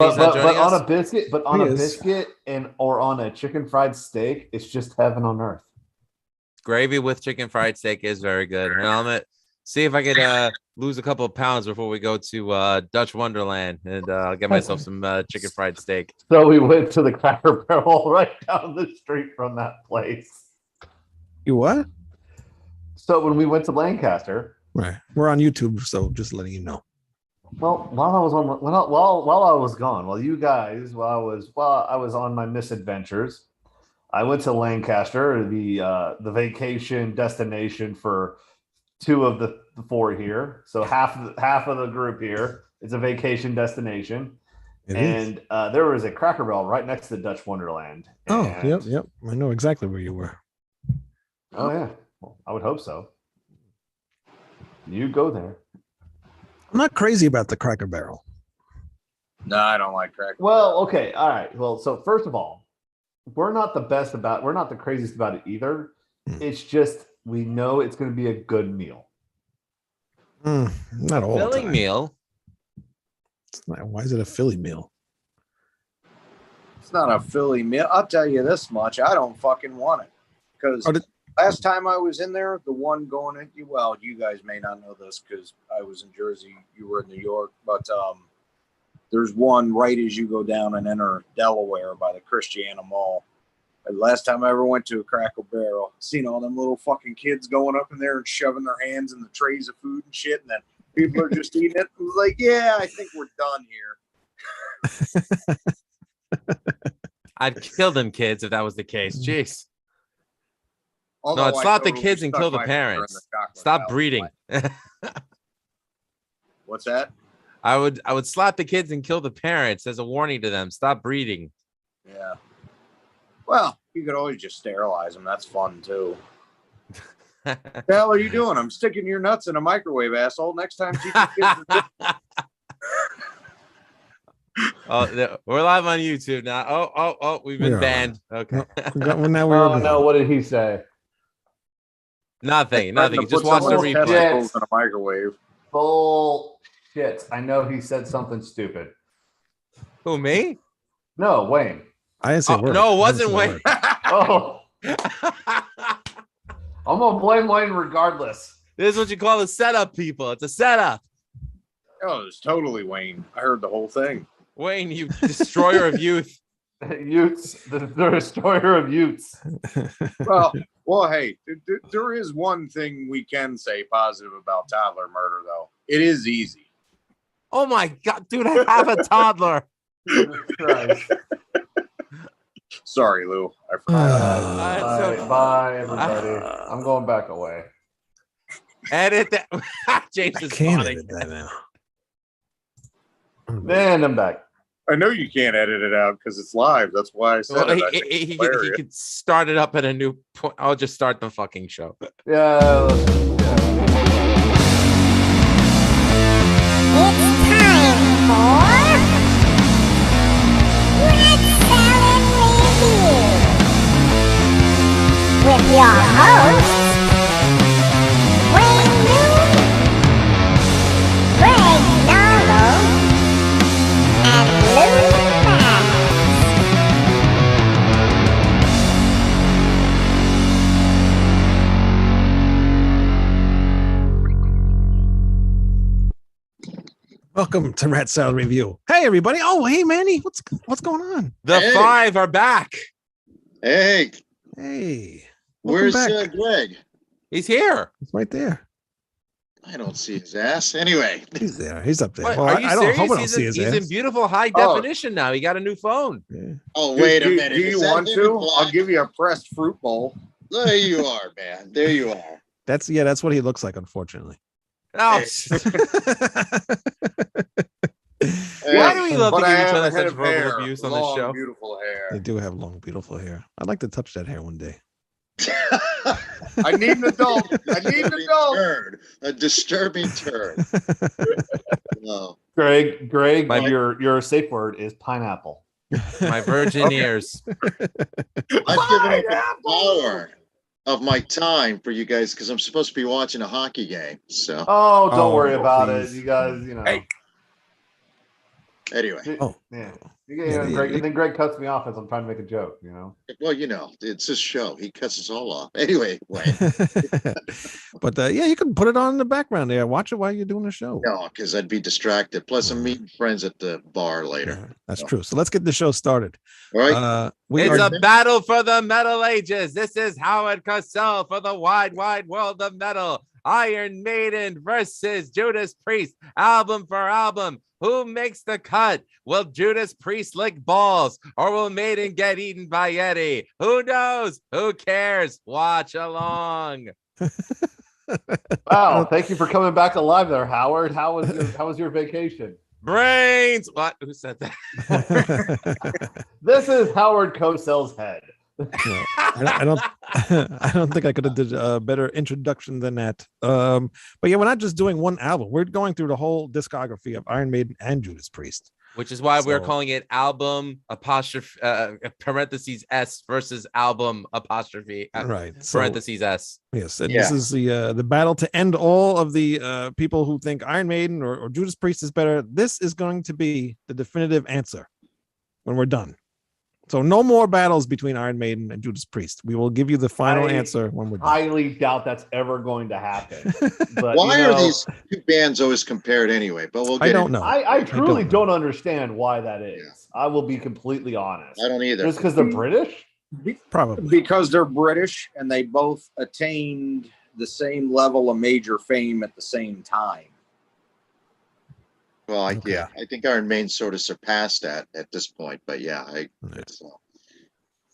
He's not joining us? on a biscuit, and or on a chicken fried steak, it's just heaven on earth. Gravy with chicken fried steak is very good. And I'm gonna see if I could lose a couple of pounds before we go to Dutch Wonderland and get myself some chicken fried steak. So we went to the Cracker Barrel right down the street from that place. You what? So when we went to Lancaster, right? We're on YouTube, so just letting you know. Well, while I was gone, while I was on my misadventures, I went to Lancaster, the vacation destination for 2 of the 4 here. So half of the group here. It's a vacation destination, there was a Cracker Barrel right next to the Dutch Wonderland. Yep. I know exactly where you were. Oh yeah, well, I would hope so. You go there. I'm not crazy about the Cracker Barrel. No, I don't like Cracker. Well, okay, all right. Well, so first of all, we're not the craziest about it either. It's just we know it's going to be a good meal. Not all Filling meal. It's not, why is it a Philly meal? It's not a Philly meal. I'll tell you this much: I don't fucking want it because last time I was in there, the one going in. Well, you guys may not know this because I was in Jersey. You were in New York, but there's one right as you go down and enter Delaware by the Christiana Mall. And last time I ever went to a Cracker Barrel, seen all them little fucking kids going up in there and shoving their hands in the trays of food and shit, and then people are just eating it. I was like, yeah, I think we're done here. I'd kill them kids if that was the case. Jeez. Although no, slap the kids and kill the parents. Stop breeding. What's that? I would slap the kids and kill the parents as a warning to them. Stop breeding. Yeah. Well, you could always just sterilize them. That's fun too. The hell are you doing? I'm sticking your nuts in a microwave, asshole. Next time, teach your kids. Oh, we're live on YouTube now. Oh, we've been banned. Okay. No, what did he say? Nothing. Just watch the replay. In a microwave. Bullshit. I know he said something stupid. Who, me? No, Wayne. I didn't say word. No, it wasn't Wayne. Oh. I'm going to blame Wayne regardless. This is what you call a setup, people. It's a setup. Oh, it's totally Wayne. I heard the whole thing. Wayne, you destroyer of youth. The destroyer of youths. Well, hey, there is one thing we can say positive about toddler murder, though. It is easy. Oh my God, dude, I have a toddler. Sorry, Lou. I forgot. Bye, everybody. I'm going back away. Edit that. James is funny. Edit that now. Man, I'm back. I know you can't edit it out because it's live. That's why I said it. He could start it up at a new point. I'll just start the fucking show. Yeah. It's time for Red Salad Review with your hosts, Wayne New, Greg Normal, and Lou Max. Welcome to Rat Salad Review. Hey, everybody. Oh, hey, Manny. What's going on? The five are back. Hey. Where's Greg? He's here. He's right there. I don't see his ass. Anyway. He's there. He's up there. What, well, are you I serious? don't hope I don't see his ass. He's in beautiful high definition now. He got a new phone. Yeah. Oh, wait a minute. Do you want to? I'll give you a pressed fruit bowl. There you are, man. There you are. That's what he looks like, unfortunately. Oh. Why do we love to give each other such verbal abuse on this show? Beautiful hair. They do have long, beautiful hair. I'd like to touch that hair one day. I need an adult. A disturbing turd. No. Greg, your safe word is pineapple. My virgin ears. I've given up an hour of my time for you guys because I'm supposed to be watching a hockey game. So don't worry about it. You guys, you know. Hey. Anyway, Oh. Yeah. Yeah, Then Greg cuts me off as I'm trying to make a joke, well, it's his show. He cuts us all off. Anyway, Wayne. But yeah, you can put it on in the background there. Watch it while you're doing the show. No, because I'd be distracted. Plus, I'm meeting friends at the bar later. Yeah, that's true. So let's get the show started. All right. It's a battle for the Metal Ages. This is Howard Cosell for the wide world of metal. Iron Maiden versus Judas Priest, album for album. Who makes the cut? Will Judas Priest lick balls, or will Maiden get eaten by Yeti? Who knows? Who cares? Watch along. Wow, thank you for coming back alive there, Howard. How was your vacation? Brains. What? Who said that? This is Howard Cosell's head. No, I don't think I could have did a better introduction than that. But yeah, we're not just doing one album. We're going through the whole discography of Iron Maiden and Judas Priest. Which is why we're calling it album apostrophe parentheses S versus album apostrophe right parentheses S. Yes, and this is the battle to end all of the people who think Iron Maiden or Judas Priest is better. This is going to be the definitive answer when we're done. So no more battles between Iron Maiden and Judas Priest. We will give you the final answer when we're done. I highly doubt that's ever going to happen. But, why are these two bands always compared anyway? But we'll get I don't know. I truly don't understand why that is. Yeah. I will be completely honest. I don't either. Just because they're British? Probably. Because they're British and they both attained the same level of major fame at the same time. Well, I think Iron Maiden sort of surpassed that at this point, but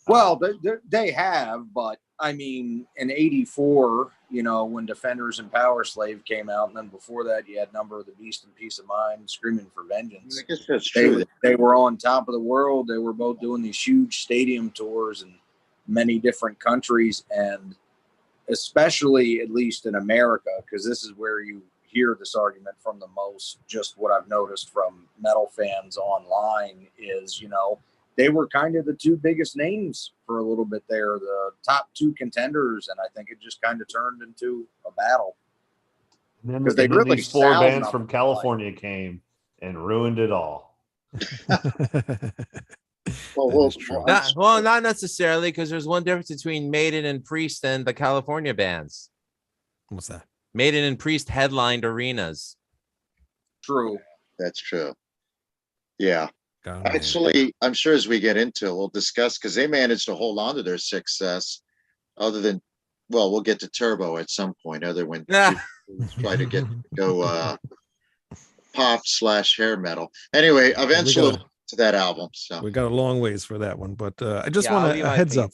well, they have, but I mean, in '84, when Defenders and Power Slave came out, and then before that, you had Number of the Beast and Peace of Mind, Screaming for Vengeance. I guess that's true. They were on top of the world. They were both doing these huge stadium tours in many different countries, and especially, at least in America, because this is where you hear this argument from the most. Just what I've noticed from metal fans online is, they were kind of the two biggest names for a little bit there, the top two contenders, and I think it just kind of turned into a battle. Because they really these four bands from California came and ruined it all. Not necessarily, because there's one difference between Maiden and Priest and the California bands. What's that? Maiden and Priest headlined arenas. True. That's true. Yeah. Actually, I'm sure as we get into it, we'll discuss, because they managed to hold on to their success other than, we'll get to Turbo at some point, other when try to go pop/hair metal. Anyway, eventually to that album. So we got a long ways for that one, but I just want a heads up.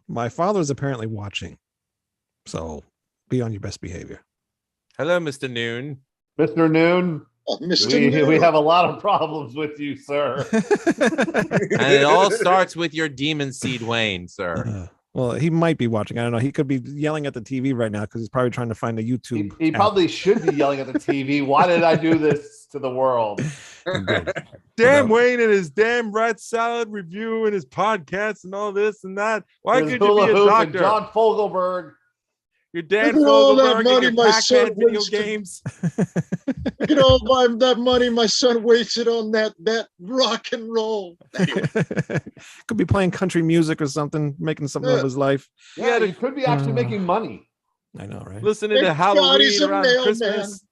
My father's apparently watching, so be on your best behavior. Hello, Mr. Noon. Mr. Noon. Oh, Mr. Noon. We have a lot of problems with you, sir. And it all starts with your demon seed, Wayne, sir. Well, he might be watching. I don't know. He could be yelling at the TV right now because he's probably trying to find a YouTube. He probably should be yelling at the TV. Why did I do this to the world? Damn Wayne and his damn rat salad review and his podcast and all this and that. Why could you be a doctor? John Fogelberg. Your Dan Fogelberg and your Pac-Man video games. Look at all that money my son wasted on that rock and roll. Anyway. Could be playing country music or something, making something of his life. Yeah, he could be actually making money. I know, right? Listening to Halloween around Christmas.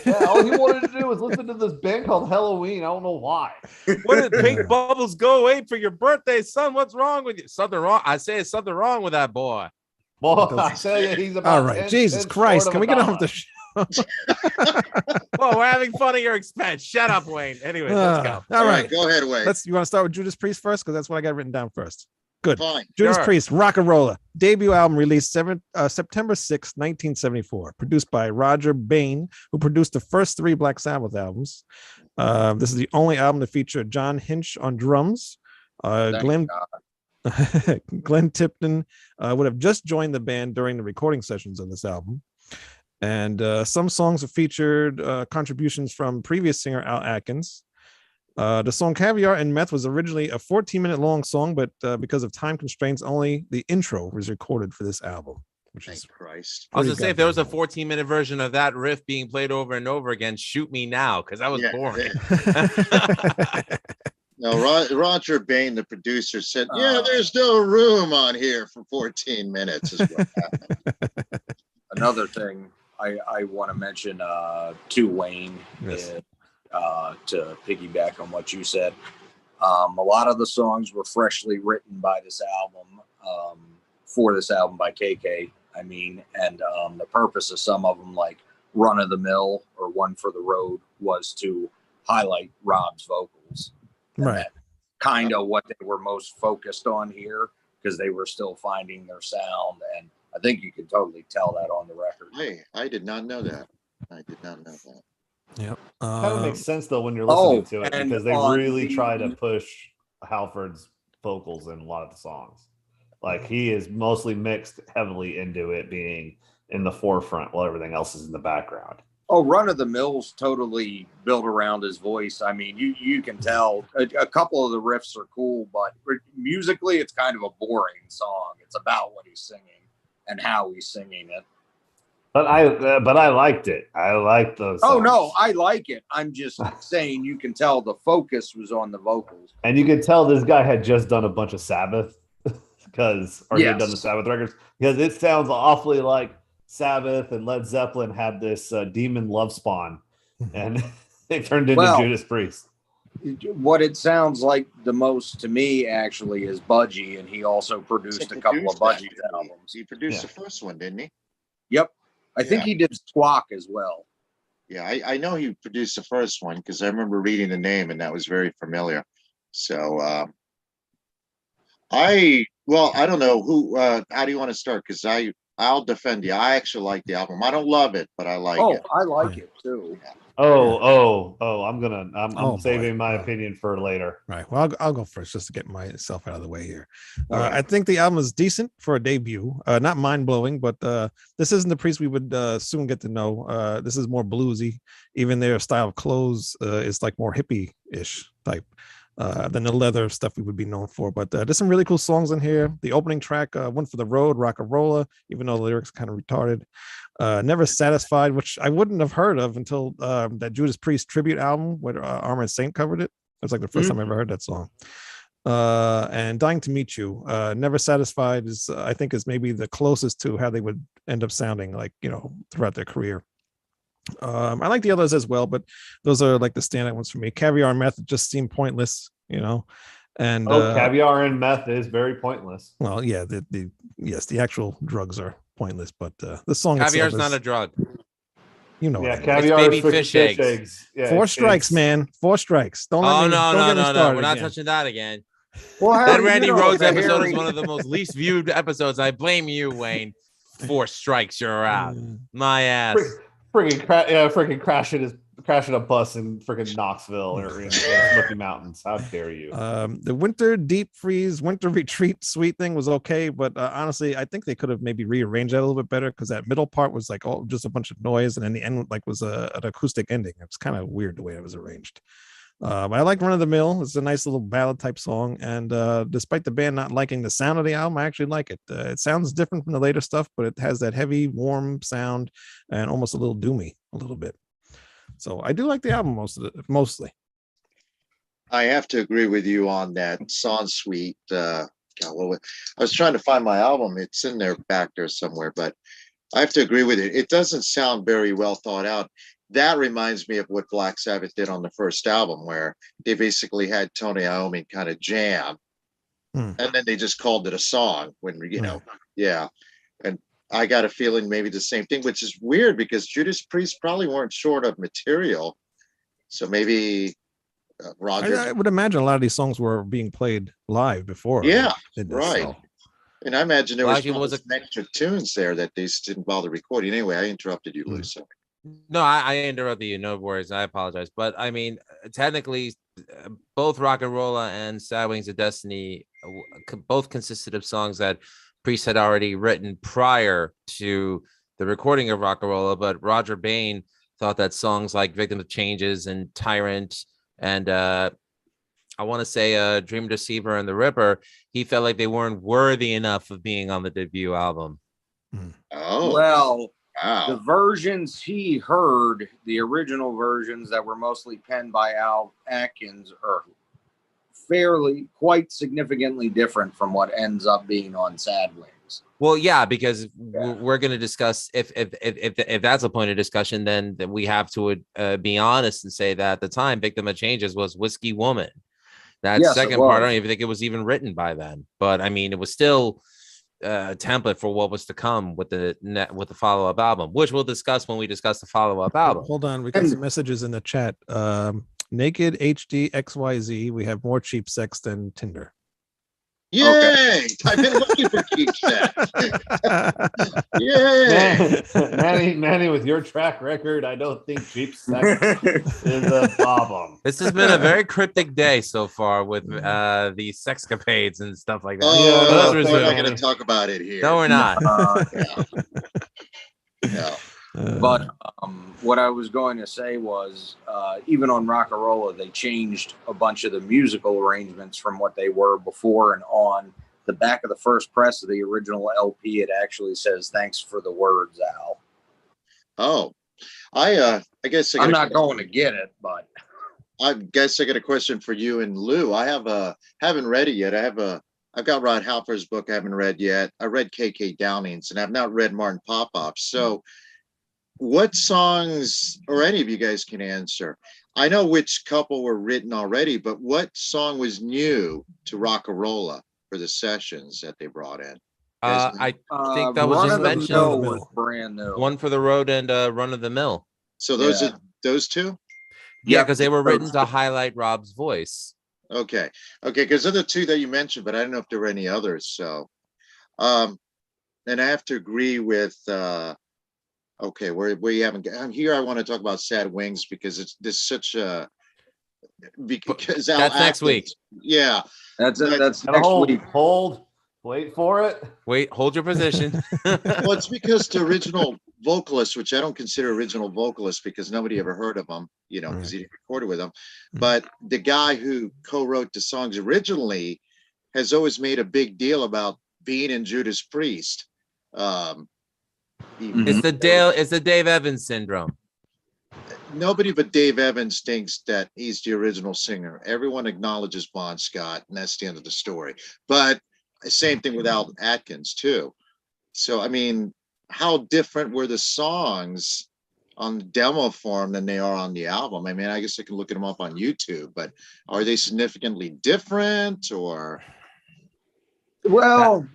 Yeah, all he wanted to do was listen to this band called Halloween. I don't know why. What did Pink Bubbles go away for your birthday, son? What's wrong with you? Something wrong. I say it's something wrong with that boy. Well, I tell you, he's about all right. Jesus Christ, can we get off the show? Well, we're having fun at your expense. Shut up, Wayne. Anyway, let's go. All right, go ahead, Wayne. You want to start with Judas Priest first, because that's what I got written down first. Good. Fine. Judas Priest, Rolla. Debut album released September 6, 1974. Produced by Roger Bain, who produced the first 3 Black Sabbath albums. This is the only album to feature John Hinch on drums. Glenn Tipton would have just joined the band during the recording sessions of this album. And some songs have featured contributions from previous singer Al Atkins. The song Caviar and Meth was originally a 14-minute long song, but because of time constraints, only the intro was recorded for this album. which is Thank Christ. I was pretty gonna say, if there was a goddamn 14-minute version of that riff being played over and over again, shoot me now, because that was Yeah, boring. No, Roger Bain, the producer, said, "Yeah, there's no room on here for 14 minutes." Is what happened. Another thing I want to mention to Wayne Yes. is, to piggyback on what you said. A lot of the songs were freshly written by this album, for this album by KK. I mean, and the purpose of some of them, like Run of the Mill or One for the Road, was to highlight Rob's vocals. And right. that's kind of what they were most focused on here, because they were still finding their sound. And I think you can totally tell that on the record. Hey, I did not know that. I did not know that. Yep. Kind of makes sense though when you're listening to it, and because they on really the- try to push Halford's vocals in a lot of the songs. Like he is mostly mixed heavily into it being in the forefront while everything else is in the background. Oh, Run of the Mill's totally built around his voice. I mean, you can tell a couple of the riffs are cool, but musically it's kind of a boring song. It's about what he's singing and how he's singing it. But I liked it. I liked those songs. Oh no, I like it. I'm just saying you can tell the focus was on the vocals. And you could tell this guy had just done a bunch of Sabbath he had done the Sabbath records, because it sounds awfully like Sabbath and Led Zeppelin had this demon love spawn, and they turned into Judas Priest. What it sounds like the most to me actually is Budgie, and he also produced a couple of Budgie albums. He produced the first one, didn't he? Yep. I think he did Squawk as well. Yeah, I know he produced the first one because I remember reading the name and that was very familiar. So I don't know who. How do you want to start? Because I'll defend you. I actually like the album. I don't love it, but I like it. I like it too. I'm saving my opinion for later. Right. Well, I'll go first just to get myself out of the way here. I think the album is decent for a debut. Not mind blowing, but this isn't the Priest we would soon get to know. This is more bluesy. Even their style of clothes is like more hippie-ish type than the leather stuff we would be known for. But there's some really cool songs in here. The opening track, One for the Road, Rocka, Rolla, even though the lyrics are kind of retarded. Never Satisfied, which I wouldn't have heard of until that Judas Priest tribute album where Armored Saint covered it. It was like the first time I ever heard that song. And Dying to Meet You. Never Satisfied is, I think, is maybe the closest to how they would end up sounding, like, throughout their career. I like the others as well, but those are like the standout ones for me. Caviar and Meth just seem pointless, and Caviar and Meth is very pointless. Well, yeah, the actual drugs are pointless, but the song Caviar's itself not a drug. Caviar baby is for fish eggs. Yeah, 4 strikes, man. 4 strikes. Don't get me started. We're not again. touching that again. Well, That Randy Rhodes episode is one of the most least viewed episodes. I blame you, Wayne. 4 strikes, you're out. My ass. Freaking crashing a bus in freaking Knoxville or in Smoky Mountains. How dare you? The Winter Deep Freeze, Winter Retreat suite thing was okay, but honestly, I think they could have maybe rearranged that a little bit better, because that middle part was like just a bunch of noise, and then the end was an acoustic ending. It's kind of weird the way it was arranged. I like Run of the Mill. It's a nice little ballad type song, and despite the band not liking the sound of the album, I actually like it. It sounds different from the later stuff, but it has that heavy, warm sound and almost a little doomy a little bit. So I do like the album mostly. I have to agree with you on that song suite. I was trying to find my album. It's in there back there somewhere, but I have to agree with it. It doesn't sound very well thought out. That reminds me of what Black Sabbath did on the first album, where they basically had Tony Iommi kind of jam, and then they just called it a song. And I got a feeling maybe the same thing, which is weird because Judas Priest probably weren't short of material, so maybe Roger. I would imagine a lot of these songs were being played live before. Yeah, right. So. And I imagine there was some extra tunes there that they just didn't bother recording. Anyway, I interrupted you, Lou. Sorry. No, I interrupted you. No worries. I apologize. But I mean, technically, both Rock and Rolla and Sad Wings of Destiny both consisted of songs that Priest had already written prior to the recording of Rock and Rolla. But Roger Bain thought that songs like Victim of Changes and Tyrant and I want to say Dream Deceiver and The Ripper, he felt like they weren't worthy enough of being on the debut album. Oh, Well, wow. the versions he heard, the original versions that were mostly penned by Al Atkins, are quite significantly different from what ends up being on Sad Wings. Well, yeah, because we're going to discuss if that's a point of discussion, then we have to be honest and say that at the time, Victim of Changes was Whiskey Woman. That second part, I don't even think it was even written by then, but I mean, it was still a template for what was to come with the follow-up album, which we'll discuss when we discuss the follow-up album. Hold on, we got some messages in the chat. Naked HD XYZ. We have more cheap sex than Tinder. Yay! Okay. I've been looking for cheap sex. Yay! Manny, with your track record, I don't think cheap sex is a problem. This has been a very cryptic day so far with the sexcapades and stuff like that. Oh, no, we're not going to talk about it here. No, we're not. No. But what I was going to say was, even on Rolla, they changed a bunch of the musical arrangements from what they were before, and on the back of the first press of the original LP, it actually says, "Thanks for the words, Al." Oh, I guess I'm not going to get it, but I guess I got a question for you and Lou. I haven't read it yet. I've got Rod Halper's book I haven't read yet. I read KK Downing's, and I've not read Martin Popoff's. So what songs, or any of you guys can answer, I know which couple were written already, but what song was new to Rolla for the sessions that they brought in? I think that was just mentioned. Was brand new. One for the Road and Run of the Mill. So those are those two? Yeah, because they were written to highlight Rob's voice. Okay, because they're the two that you mentioned, but I don't know if there were any others. So, and I have to agree with. Okay, where you haven't here, I want to talk about Sad Wings because there's such a because that's next week. Yeah, that's next week. Wait for it. Wait, hold your position. Well, it's because the original vocalist, which I don't consider original vocalist because nobody ever heard of him, because he didn't record it with them. But the guy who co-wrote the songs originally has always made a big deal about being in Judas Priest. It's the Dave Evans syndrome. Nobody but Dave Evans thinks that he's the original singer. Everyone acknowledges Bon Scott, and that's the end of the story. But same thing with Al Atkins too. So I mean, how different were the songs on the demo form than they are on the album? I mean, I guess I can look them up on YouTube, but are they significantly different or? Well,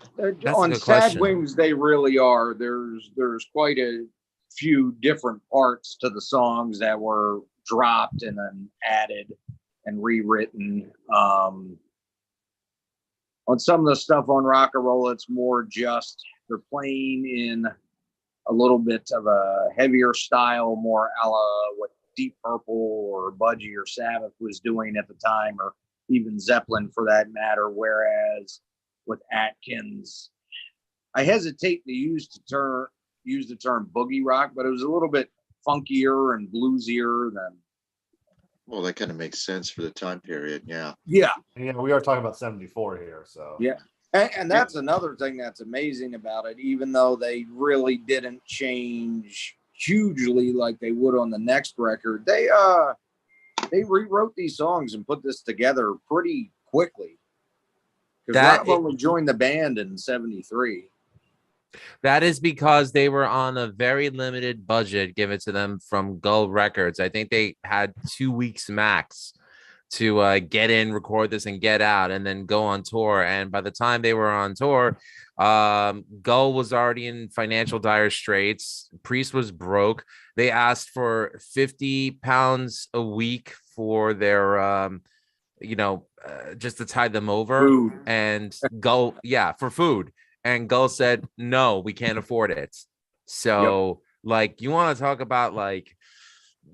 on Sad Wings, they really are. There's quite a few different parts to the songs that were dropped and then added and rewritten. On some of the stuff on Rolla, it's more just they're playing in a little bit of a heavier style, more a la what Deep Purple or Budgie or Sabbath was doing at the time, or even Zeppelin for that matter. Whereas with Atkins, I hesitate to use the term boogie rock, but it was a little bit funkier and bluesier than. Well, that kind of makes sense for the time period. Yeah. We are talking about 74 here. So yeah. And that's another thing that's amazing about it, even though they really didn't change hugely like they would on the next record. They rewrote these songs and put this together pretty quickly. Because Rob only joined the band in 73. That is because they were on a very limited budget given to them from Gull Records. I think they had 2 weeks max to get in, record this, and get out, and then go on tour. And by the time they were on tour, Gull was already in financial dire straits. Priest was broke. They asked for £50 a week for their, just to tide them over. Food. And Gull, for food. And Gull said, no, we can't afford it. So, you want to talk about,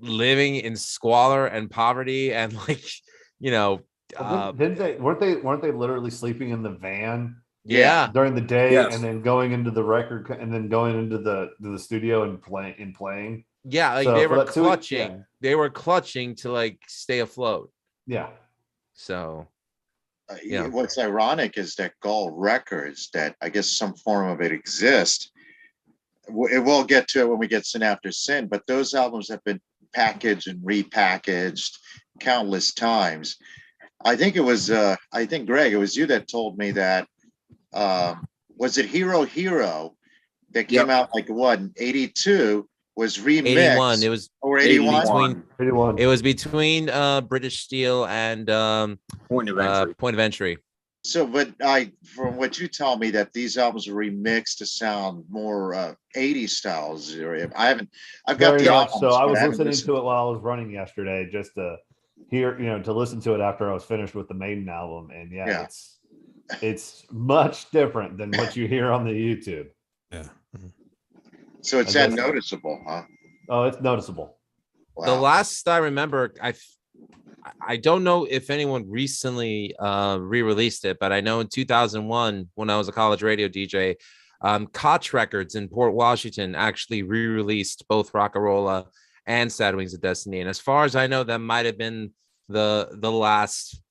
living in squalor and poverty and, weren't they literally sleeping in the van? Yeah. During the day, and then going into the record, and then going into the studio and playing. Yeah, so they were clutching. They were clutching to stay afloat. Yeah. So. What's ironic is that Gull Records, that I guess some form of it exists, we'll get to it when we get Sin After Sin, but those albums have been packaged and repackaged countless times. I think it was, I think, Greg, it was you that told me that, was it Hero Hero that came out like what, in 82 was remixed? 81. It was or 81? Between, 81. it was between British Steel and Point of Entry. Point of Entry. So, but from what you tell me, that these albums are remixed to sound more 80s styles. I've got Very the much albums, so. I but was haven't listening listened. to it while I was running yesterday, just to hear, to listen to it after I was finished with the Maiden album, and Yeah. it's much different than what you hear on the YouTube. Yeah. So it's that noticeable, huh? Oh, it's noticeable. Wow. The last I remember, I don't know if anyone recently re-released it, but I know in 2001, when I was a college radio DJ, Koch Records in Port Washington actually re-released both Rolla and Sad Wings of Destiny. And as far as I know, that might have been the last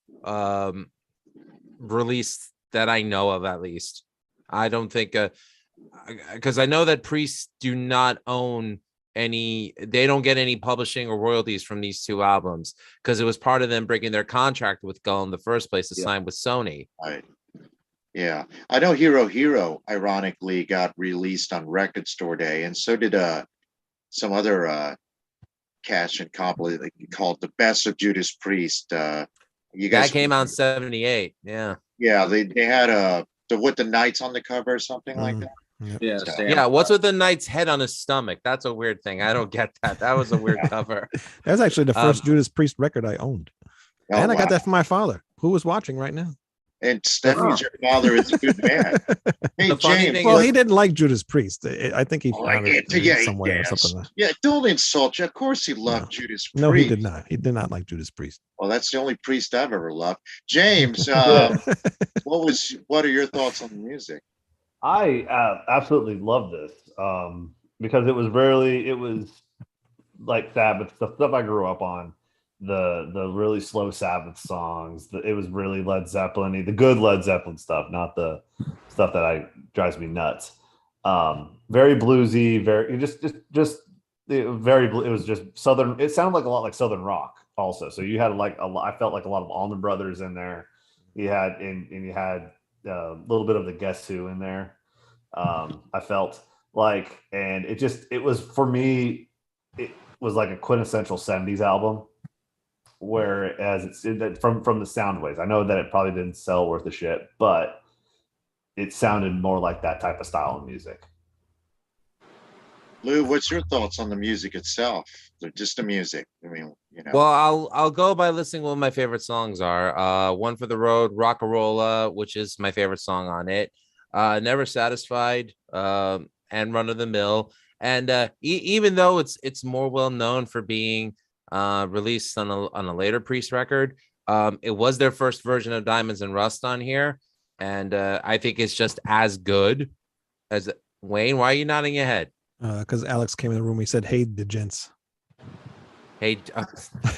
release that I know of, at least. I don't think, because I know that Priest do not own they don't get any publishing or royalties from these two albums, because it was part of them breaking their contract with Gull in the first place to sign with Sony. Right. Yeah. I know Hero Hero, ironically, got released on Record Store Day, and so did some other cash and compilation called The Best of Judas Priest. You guys, that came out in 78. Yeah. Yeah, they had with the knights on the cover or something like that. Yeah. So- Yeah, what's with the knight's head on his stomach? That's a weird thing. I don't get that. That was a weird cover. That was actually the first Judas Priest record I owned. Oh, And I got wow. that from my father, who was watching right now. And Stephanie's your father is a good man. Hey, The funny James. thing Well, is- he didn't like Judas Priest. I think he Oh, found it yeah, somewhere yes. or something. Yeah, don't insult you. Of course he loved No. Judas Priest. No, he did not. He did not like Judas Priest. Well, that's the only priest I've ever loved. James, what are your thoughts on the music? I absolutely love this because it was like Sabbath, the stuff I grew up on, the really slow Sabbath songs. It was really Led Zeppelin, the good Led Zeppelin stuff, not the stuff that drives me nuts. Very bluesy, very it was just Southern. It sounded like a lot like Southern rock also. So you had I felt like a lot of Allman Brothers in there. You had a little bit of the Guess Who in there. I felt like, and it was, for me, it was like a quintessential 70s album, whereas from the sound waves. I know that it probably didn't sell worth a shit, but it sounded more like that type of style of music. Lou, what's your thoughts on the music itself? Just the music. I mean, Well, I'll go by listing what my favorite songs are. One for the Road, Rocka Rolla, which is my favorite song on it. Never Satisfied, and Run of the Mill. And even though it's more well known for being released on a later Priest record, it was their first version of Diamonds and Rust on here, and I think it's just as good as Wayne. Why are you nodding your head? Because Alex came in the room. He said, "Hey, the gents." Hey,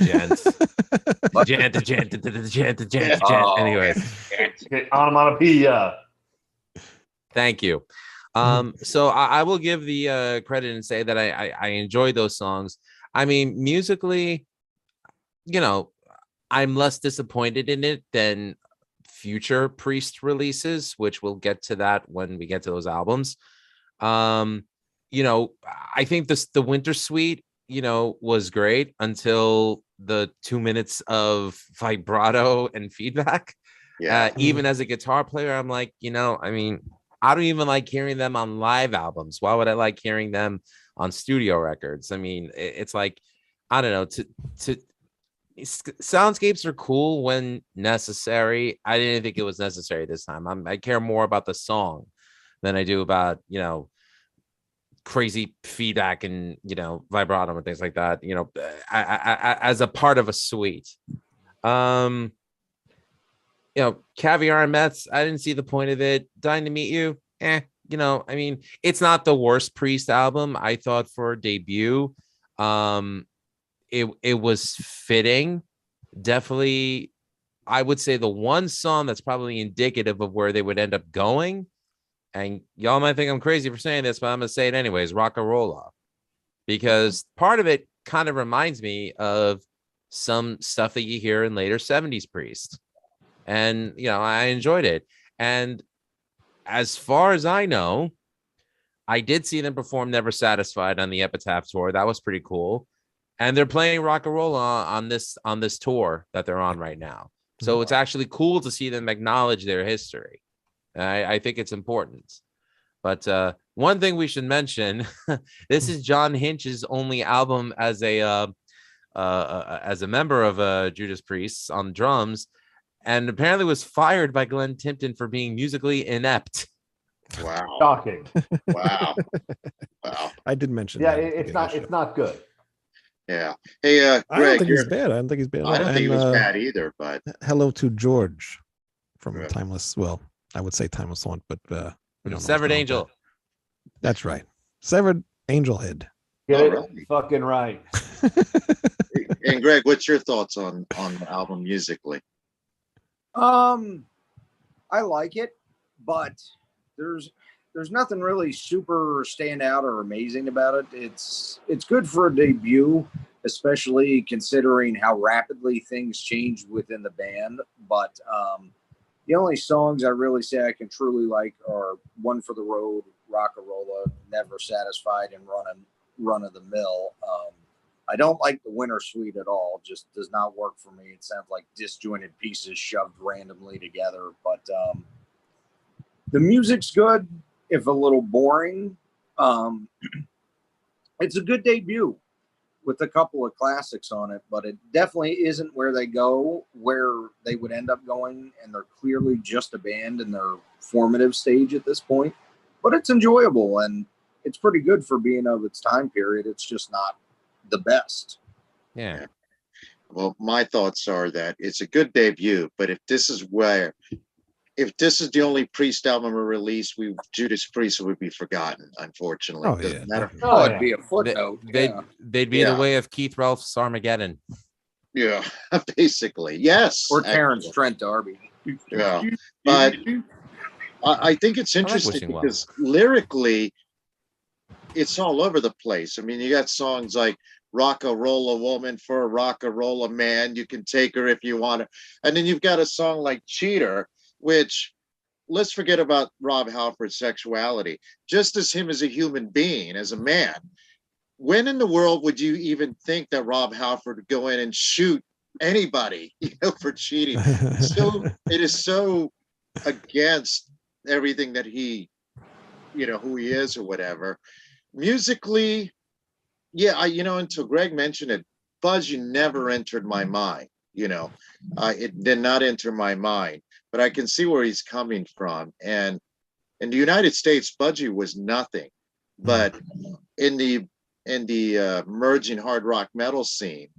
gents. Gent. Anyways, Onomatopoeia. thank you. So I will give the credit and say that I enjoy those songs. I mean, musically, I'm less disappointed in it than future Priest releases, which we'll get to that when we get to those albums. I think the Winter Suite, was great until the 2 minutes of vibrato and feedback. yeah. Even as a guitar player, I'm like, I mean, I don't even like hearing them on live albums. Why would I like hearing them on studio records? I mean, it's like, I don't know, soundscapes are cool when necessary. I didn't think it was necessary this time. I care more about the song than I do about, crazy feedback and vibrato and things like that, as a part of a suite. Caviar and Mets, I didn't see the point of it. Dying to Meet You, I mean, it's not the worst Priest album. I thought for a debut, it was fitting. Definitely, I would say the one song that's probably indicative of where they would end up going and y'all might think I'm crazy for saying this, but I'm gonna say it anyways, Rolla, because part of it kind of reminds me of some stuff that you hear in later 70s Priest. And I enjoyed it. And as far as I know, I did see them perform Never Satisfied on the Epitaph tour. That was pretty cool. And they're playing Rolla on this tour that they're on right now. So it's actually cool to see them acknowledge their history. I think it's important. But one thing we should mention, this is John Hinch's only album as a member of Judas Priest on drums, and apparently was fired by Glenn Tipton for being musically inept. Wow. Shocking. Wow. I did mention Yeah, that. it's not good. Yeah. Hey, Greg. I don't think he's bad. I don't think he's bad. I don't think he was bad either, but hello to George from Timeless. Well, I would say Timeless One, but we don't know. Severed Angel. That's right. Severed Angel Head. Get it fucking right. And Greg, what's your thoughts on the album musically? I like it, but there's nothing really super standout or amazing about it. It's good for a debut, especially considering how rapidly things changed within the band. But the only songs I really say I can truly like are One for the Road, Rocka, Rolla, Never Satisfied, and Run of the Mill. I don't like the Winter Suite at all. Just does not work for me. It sounds like disjointed pieces shoved randomly together. But the music's good, if a little boring. It's a good debut with a couple of classics on it, but it definitely isn't where they would end up going, and they're clearly just a band in their formative stage at this point. But it's enjoyable, and it's pretty good for being of its time period. It's just not the best. Yeah. Well, my thoughts are that it's a good debut, but if this is the only Priest album release, Judas Priest would be forgotten, unfortunately. Doesn't matter. It'd be a footnote. They'd be in the way of Keith Relf's Armageddon. Yeah, basically. Yes. Or Terrence Trent D'Arby. Yeah. But I think it's interesting because lyrically, it's all over the place. I mean, you got songs like Rocka, Rolla Woman for a Rocka, Rolla Man. You can take her if you want to. And then you've got a song like Cheater, which, let's forget about Rob Halford's sexuality. Just as him as a human being, as a man, when in the world would you even think that Rob Halford would go in and shoot anybody, for cheating? So it is so against everything that he, who he is or whatever. Musically, yeah, until Greg mentioned it, Budgie never entered my mind. It did not enter my mind. But I can see where he's coming from. And in the United States, Budgie was nothing. But in the emerging hard rock metal scene,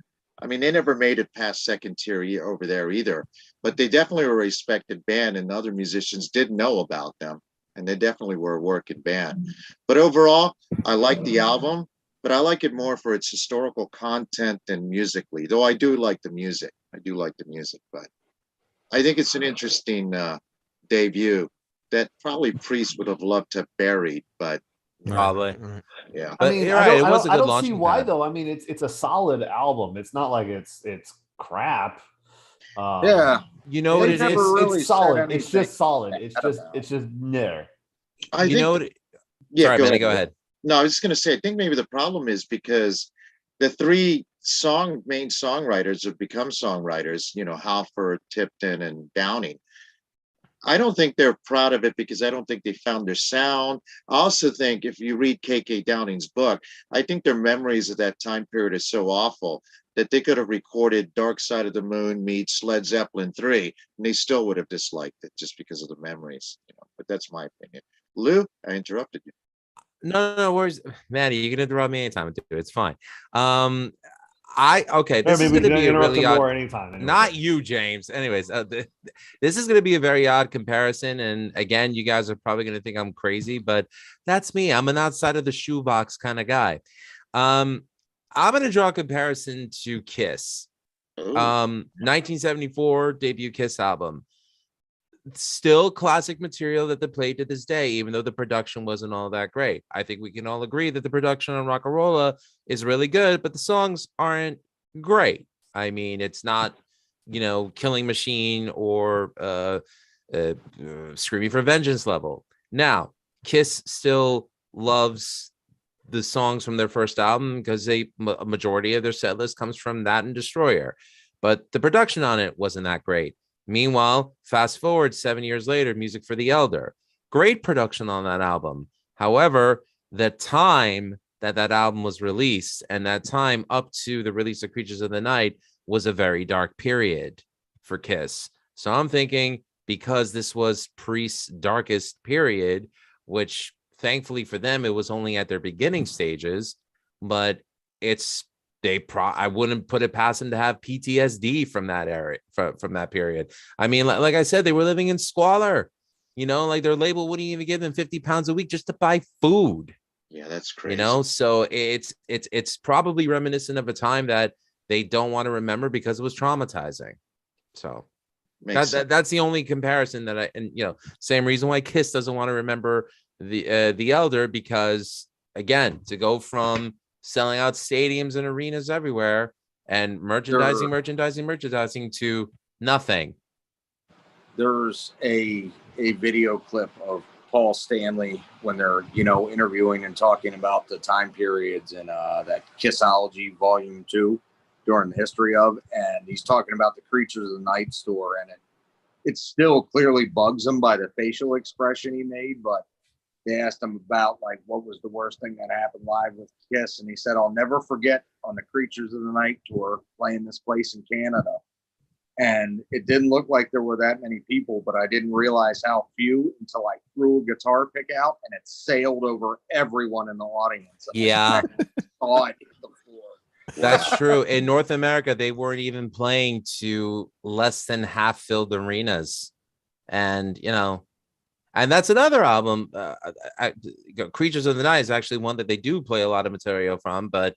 I mean, they never made it past second tier over there either. But they definitely were a respected band, and other musicians did know about them. And they definitely were a working band. But overall, I like the album, but I like it more for its historical content than musically. Though I do like the music. But I think it's an interesting debut that probably Priest would have loved to have buried, but probably, yeah. But you're right. It was a good I don't launching see why pad. though. I mean, it's a solid album. It's not like it's crap. Yeah, you know what it is? It's solid. It's just solid. It's just there. Sorry, Manny, go ahead. No, I was just going to say, I think maybe the problem is because the three main songwriters have become songwriters, Halford, Tipton, and Downing. I don't think they're proud of it because I don't think they found their sound. I also think if you read KK Downing's book, I think their memories of that time period is so awful that they could have recorded Dark Side of the Moon meets Led Zeppelin 3, and they still would have disliked it just because of the memories. But that's my opinion. Lou, I interrupted you. No worries, Manny. You can interrupt me anytime. It's fine. This is going to be a really odd. Anytime. Not you, James. Anyways, this is going to be a very odd comparison, and again, you guys are probably going to think I'm crazy, but that's me. I'm an outside of the shoebox kind of guy. I'm going to draw a comparison to Kiss. 1974 debut Kiss album. still classic material that they played to this day, even though the production wasn't all that great. I think we can all agree that the production on Rolla is really good, but the songs aren't great. I mean, it's not, Killing Machine or Screaming for Vengeance level. Now, Kiss still loves the songs from their first album because a majority of their set list comes from that and Destroyer, but the production on it wasn't that great. Meanwhile, fast forward 7 years later, Music for the Elder, great production on that album. However, the time that album was released and that time up to the release of Creatures of the Night was a very dark period for Kiss. So I'm thinking, because this was Priest's darkest period, which thankfully for them, it was only at their beginning stages, but I wouldn't put it past them to have PTSD from that era, from that period. I mean, like I said, they were living in squalor, like their label wouldn't even give them 50 pounds a week just to buy food. Yeah, that's crazy. So it's probably reminiscent of a time that they don't want to remember because it was traumatizing. So that's the only comparison that same reason why Kiss doesn't want to remember the Elder, because again, to go from selling out stadiums and arenas everywhere and merchandising to nothing. There's a video clip of Paul Stanley when they're interviewing and talking about the time periods in that Kissology Volume 2 during the history of, and he's talking about the Creatures of the Night store, and it still clearly bugs him by the facial expression he made. But they asked him about what was the worst thing that happened live with Kiss, and he said, "I'll never forget on the Creatures of the Night tour playing this place in Canada, and it didn't look like there were that many people, but I didn't realize how few until I threw a guitar pick out and it sailed over everyone in the audience." Yeah. Saw it hit the floor. That's true. In North America, they weren't even playing to less than half-filled arenas. And, and that's another album. Creatures of the Night is actually one that they do play a lot of material from. But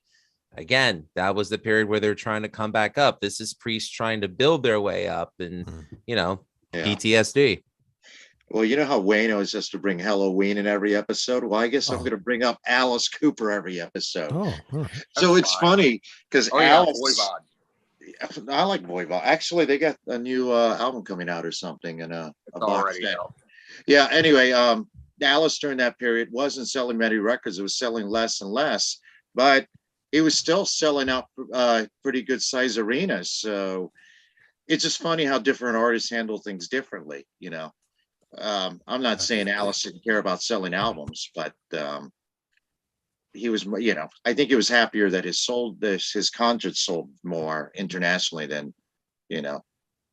again, that was the period where they're trying to come back up. This is Priest trying to build their way up and, PTSD. Well, you know how Wayne always has to bring Halloween in every episode? Well, I guess I'm going to bring up Alice Cooper every episode. So it's funny because Alice... I like Voivod. Actually, they got a new album coming out or something in a box set. Yeah, anyway, Alice during that period wasn't selling many records. It was selling less and less, but it was still selling out pretty good size arenas. So it's just funny how different artists handle things differently, I'm not saying Alice didn't care about selling albums, but he was, I think he was happier that his concerts sold more internationally than,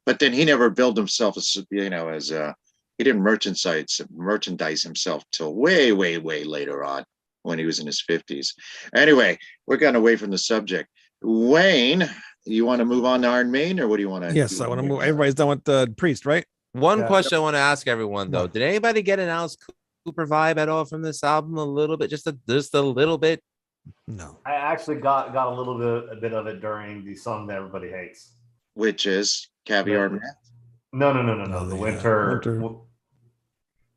but then he never billed himself as, he didn't merchandise himself till way, way, way later on when he was in his 50s. Anyway, we're getting away from the subject. Wayne, you want to move on to Iron Maiden, or what do you want to? Yes, I want to move. Everybody's done with the Priest, right? One question I want to ask everyone though: did anybody get an Alice Cooper vibe at all from this album? A little bit, just a little bit. No, I actually got a bit of it during the song that everybody hates, which is Caviar Meth. No. The winter.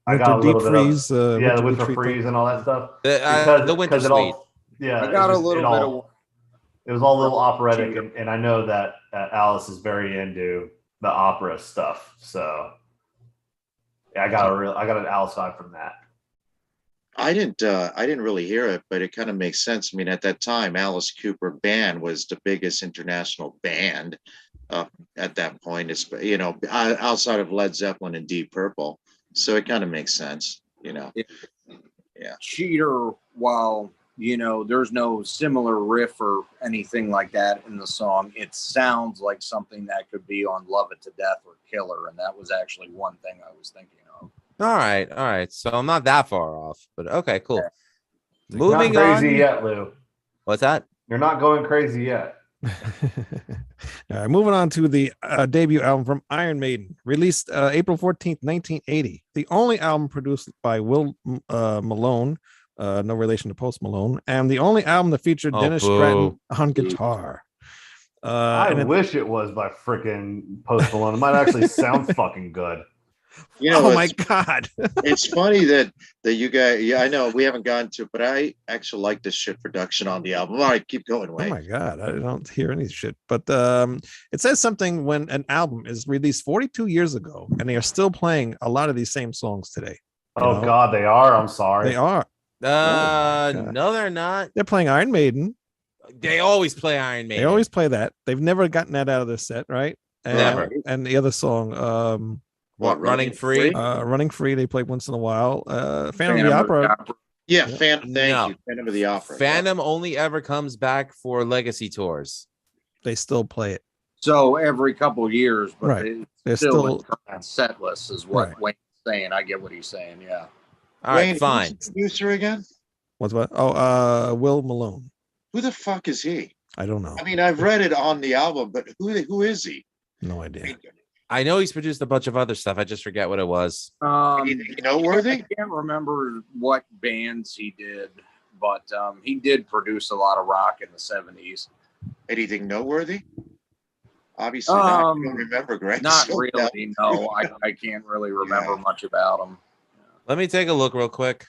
I winter got a deep little freeze. Bit of, the winter freeze and all that stuff. The winter sweet. I got a little bit of. It was all a little operatic, and I know that Alice is very into the opera stuff. So yeah, I got an Alice vibe from that. I didn't really hear it, but it kind of makes sense. I mean, at that time, Alice Cooper Band was the biggest international band at that point. It's outside of Led Zeppelin and Deep Purple, so it kind of makes sense. Yeah. Cheater, while there's no similar riff or anything like that in the song, it sounds like something that could be on Love It to Death or Killer, and that was actually one thing I was thinking of. All right. So I'm not that far off, but okay, cool. Yeah. Moving not on. Crazy yet, Lou? What's that? You're not going crazy yet. All right, moving on to the debut album from Iron Maiden, released April 14th, 1980. The only album produced by Will Malone, no relation to Post Malone, and the only album that featured Dennis Stratton on guitar. I wish it was by freaking Post Malone. It might actually sound fucking good. You know, Oh my God. it's funny that you guys. Yeah, I know we haven't gotten to, but I actually like this shit production on the album. All right, keep going, Oh Wayne. my God, I don't hear any shit. But it says something when an album is released 42 years ago, and they are still playing a lot of these same songs today. Oh God, they are. I'm sorry. They are. No, they're not. They're playing Iron Maiden. They always play Iron Maiden. They always play that. They've never gotten that out of their set, right? And, Never. And the other song, What, Running Free? Running Free, they play once in a while. Phantom of the Opera. Yeah, Phantom. Thank No. you, Phantom of the Opera. Phantom only ever comes back for legacy tours. They still play it. So every couple of years, but Right. They're still on set list is what Right. Wayne's saying. I get what he's saying. Yeah. All Wayne, right, fine. who's the producer again? What's what? Oh, Will Malone. Who the fuck is he? I don't know. I mean, I've read it on the album, but who is he? No idea. I know he's produced a bunch of other stuff. I just forget what it was. Anything noteworthy? I can't remember what bands he did, but he did produce a lot of rock in the 70s. Anything noteworthy? Obviously, not. I don't remember, Greg. Not So, really. No, I can't really remember much about him. Let me take a look real quick.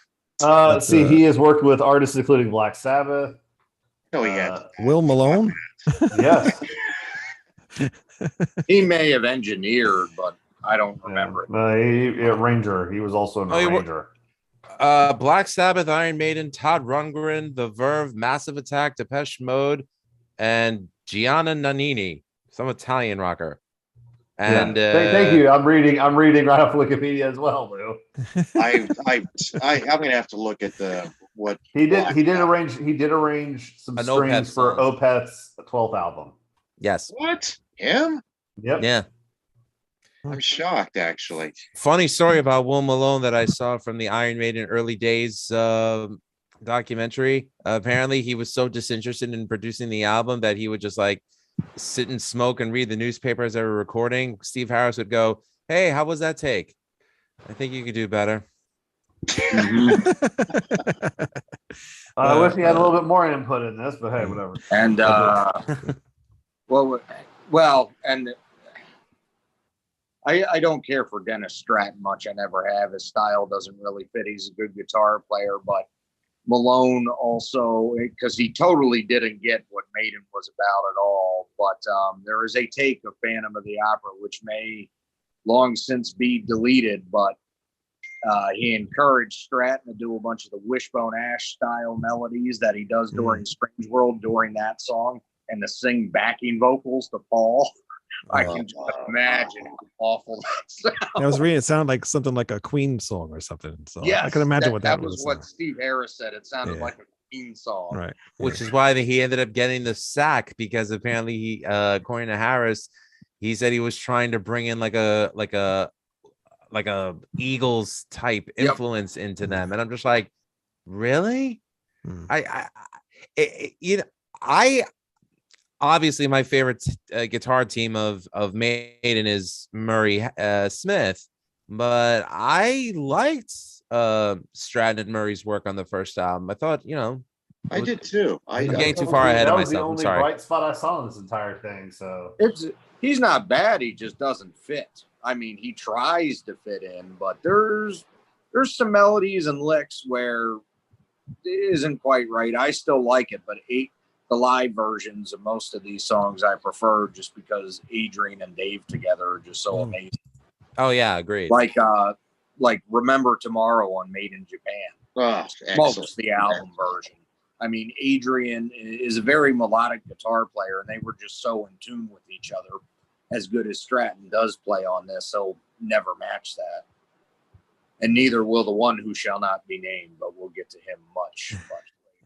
See, he has worked with artists including Black Sabbath. No, he had. Will Malone? Yes. He may have engineered, but I don't remember. Ranger. He was also in Ranger. Black Sabbath, Iron Maiden, Todd Rundgren, The Verve, Massive Attack, Depeche Mode, and Gianna Nannini, some Italian rocker. And thank you. I'm reading right off Wikipedia as well, Lou. I'm gonna have to look at what he did. He did arrange some An strings Opeth for song. Opeth's 12th album. Yes. What? Him? Yep. Yeah. I'm shocked, actually. Funny story about Will Malone that I saw from the Iron Maiden early days documentary. Apparently, he was so disinterested in producing the album that he would just like sit and smoke and read the newspaper as they were recording. Steve Harris would go, "Hey, how was that take? I think you could do better." I wish he had a little bit more input in this, but hey, whatever. And and I don't care for Dennis Stratton much. I never have. His style doesn't really fit. He's a good guitar player, but Malone also, because he totally didn't get what Maiden was about at all. But there is a take of Phantom of the Opera, which may long since be deleted, but he encouraged Stratton to do a bunch of the Wishbone Ash style melodies that he does during Strange World during that song, and to sing backing vocals to Paul. I can just imagine how awful that sounds. I was reading, it sounded like something like a Queen song or something. So yes, I can imagine what that was. That was what Steve Harris said. It sounded like a Queen song. Right. Which is why he ended up getting the sack, because apparently he, according to Harris, he said he was trying to bring in like a Eagles type influence into them, and I'm just like, really? I obviously my favorite guitar team of Maiden is Murray Smith, but I liked Stratton and Murray's work on the first album. I thought, I did too. I'm getting too far ahead of myself. I'm sorry. Bright spot I saw in this entire thing. So he's not bad. He just doesn't fit. I mean, he tries to fit in, but there's some melodies and licks where it isn't quite right. I still like it, but the live versions of most of these songs I prefer, just because Adrian and Dave together are just so amazing. Oh yeah, agreed. Like Remember Tomorrow on Made in Japan. Smokes the album version. I mean, Adrian is a very melodic guitar player, and they were just so in tune with each other. As good as Stratton does play on this, he'll never match that. And neither will the one who shall not be named, but we'll get to him much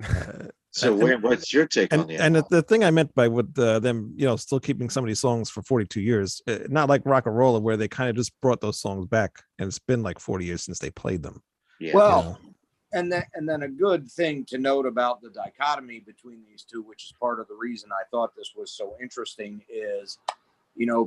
later. So what's your take on the album? And the thing I meant by with them, still keeping some of these songs for 42 years, not like Rolla, where they kind of just brought those songs back, and it's been like 40 years since they played them. Yeah. Well, and then a good thing to note about the dichotomy between these two, which is part of the reason I thought this was so interesting, is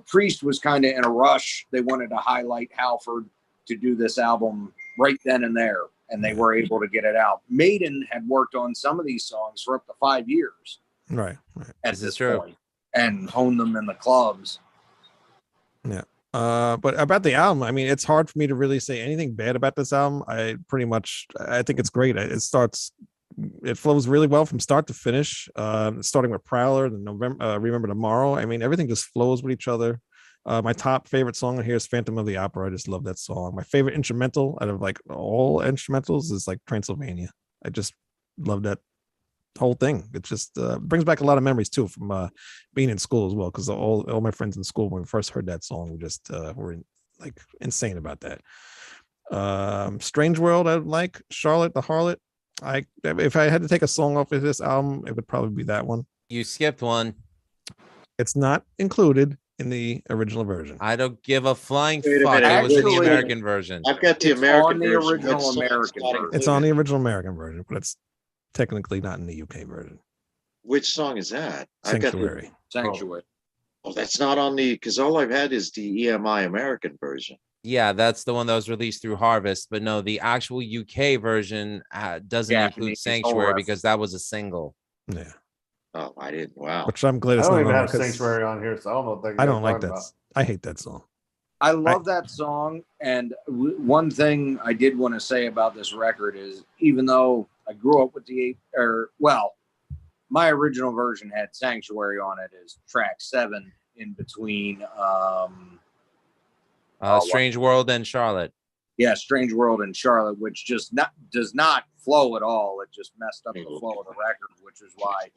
Priest was kind of in a rush. They wanted to highlight Halford to do this album right then and there, and they were able to get it out. Maiden had worked on some of these songs for up to 5 years. Right. At this point, and honed them in the clubs. Yeah. But about the album, I mean, it's hard for me to really say anything bad about this album. I think it's great. It flows really well from start to finish. Starting with Prowler, the November, Remember Tomorrow. I mean, everything just flows with each other. My top favorite song on here is Phantom of the Opera. I just love that song. My favorite instrumental out of like all instrumentals is like Transylvania. I just love that whole thing. It just brings back a lot of memories too from being in school as well, because all my friends in school when we first heard that song we just were like insane about that. Strange World, I like. Charlotte the Harlot. If I had to take a song off of this album, it would probably be that one. You skipped one. It's not included in the original version. I don't give a flying Wait a fuck. minute, It was in the actually- American version. I've got the It's American on the version. original What song's American not version. It's on the included? original American version, but it's technically not in the UK version. Which song is that? I've got the, Sanctuary. Sanctuary. oh, that's not on the, because all I've had is the EMI American version. Yeah, that's the one that was released through Harvest. But no, the actual UK version doesn't Yeah, include it's all Sanctuary reference. because that was a single. Yeah, Oh, I didn't. Wow. which I'm glad I it's don't not even on have because Sanctuary on here, so I don't know what they're I don't like talking that. about. I hate that song. I love that song. And one thing I did want to say about this record is, even though I grew up with my original version had Sanctuary on it as track 7 in between. Strange World and Charlotte. Strange World and Charlotte, which just does not flow at all. It just messed up the flow of the record, which is why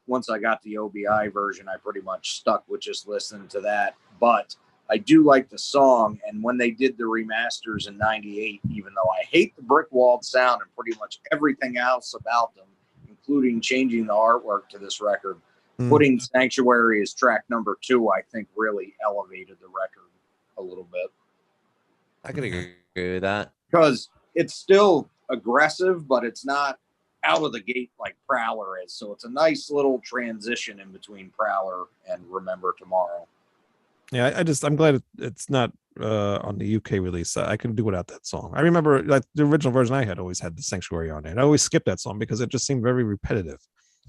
once I got the OBI version, I pretty much stuck with just listening to that. But I do like the song, and when they did the remasters in '98, even though I hate the brick walled sound and pretty much everything else about them, including changing the artwork to this record, putting Sanctuary as track number 2, I think really elevated the record a little bit. I could agree with that. Because it's still aggressive, but it's not out of the gate like Prowler is. So it's a nice little transition in between Prowler and Remember Tomorrow. Yeah, I'm glad it's not on the UK release. I can do without that song. I remember like the original version I had always had the Sanctuary on it. And I always skipped that song because it just seemed very repetitive.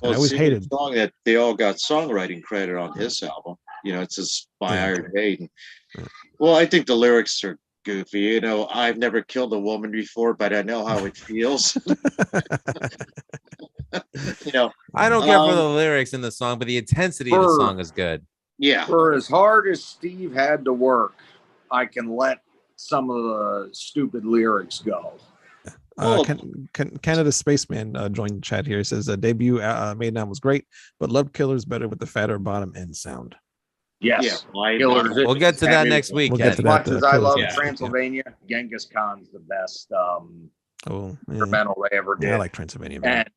And I always hated the song that they all got songwriting credit on this album. You know, it's just by Iron Maiden. Yeah. Well, I think the lyrics are goofy. You know, I've never killed a woman before, but I know how it feels. You know, I don't care for the lyrics in the song, but the intensity of the song is good. Yeah. For as hard as Steve had to work, I can let some of the stupid lyrics go. Canada Spaceman joined the chat here. He says debut Maiden album was great, but Love Killer's better with the fatter bottom end sound. Yes. Yeah, we'll get to that next week. We'll get to As much that, as I love Killers. Transylvania, Genghis Khan's the best Yeah. instrumental they ever did. I like Transylvania. And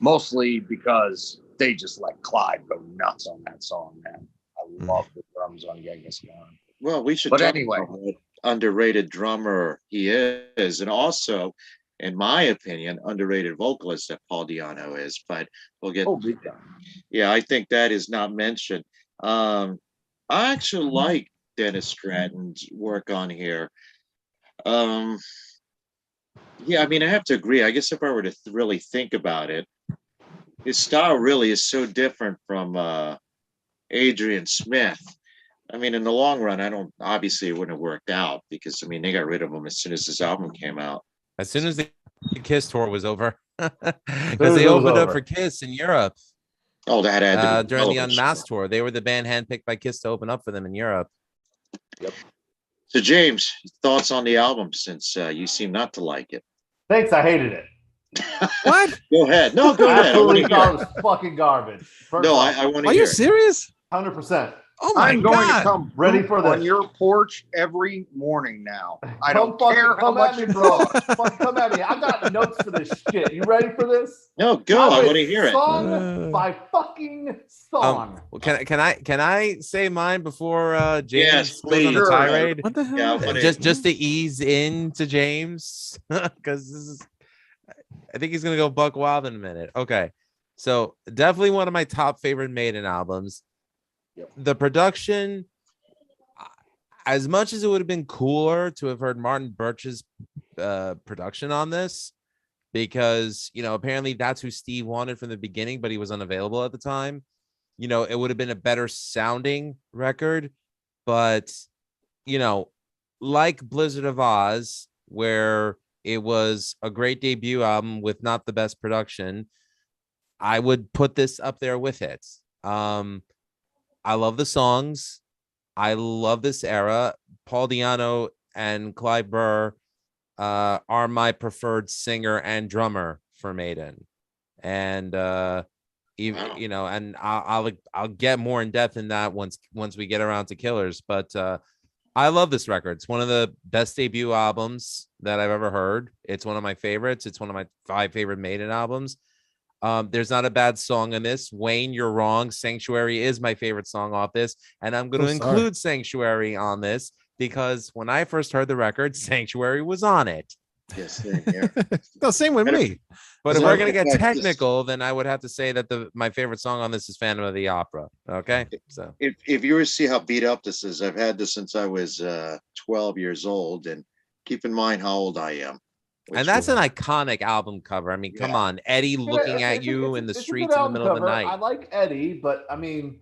mostly because they just let Clive go nuts on that song, man. I love the drums on Genghis Khan. Well, we should But talk anyway. about what underrated drummer he is, and also, in my opinion, underrated vocalist that Paul Di'Anno is. But we'll get. Big time. Yeah, I think that is not mentioned. I actually like Dennis Stratton's work on here. Yeah, I mean, I have to agree. I guess if I were to really think about it, his style really is so different from Adrian Smith. I mean, in the long run, obviously it wouldn't have worked out because, I mean, they got rid of him as soon as this album came out. As soon as the Kiss tour was over, because they opened up for Kiss in Europe. Oh, that had to be during the Unmasked tour. They were the band handpicked by Kiss to open up for them in Europe. Yep. So, James, thoughts on the album since you seem not to like it? Thanks, I hated it. What? Go ahead. No, go ahead. Absolutely thought it was fucking garbage. No, I want to hear. Are you serious? 100%. Oh my I'm going God. to come Ready for on this. your porch every morning now. I Come don't fucking care how come much at me, you bro. draw. Fucking come at me. I got notes for this shit. You ready for this? No, go. I want to hear it. Song by fucking song. Well, can I say mine before James Yes, goes on the please. tirade? What the hell? Yeah, I is wanna- that? Just to ease into James, because I think he's gonna go buck wild in a minute. Okay, so definitely one of my top favorite Maiden albums. The production, as much as it would have been cooler to have heard Martin Birch's production on this, because apparently that's who Steve wanted from the beginning, but he was unavailable at the time. It would have been a better sounding record, but you know, like Blizzard of Oz, where it was a great debut album with not the best production, I would put this up there with it. I love the songs. I love this era. Paul Di'Anno and Clive Burr are my preferred singer and drummer for Maiden, and even and I'll get more in depth in that once we get around to Killers. But I love this record. It's one of the best debut albums that I've ever heard. It's one of my favorites. It's one of my 5 favorite Maiden albums. There's not a bad song in this. Wayne, you're wrong. Sanctuary is my favorite song off this, and I'm going to include Sanctuary on this because when I first heard the record, Sanctuary was on it. Yes, same here. No, same with me. But if we're going to get technical, then I would have to say that my favorite song on this is Phantom of the Opera. Okay, so if you were to see how beat up this is, I've had this since I was 12 years old, and keep in mind how old I am. And that's an iconic album cover. I mean, come on, Eddie looking at you in the streets in the middle of the night. I like Eddie, but I mean,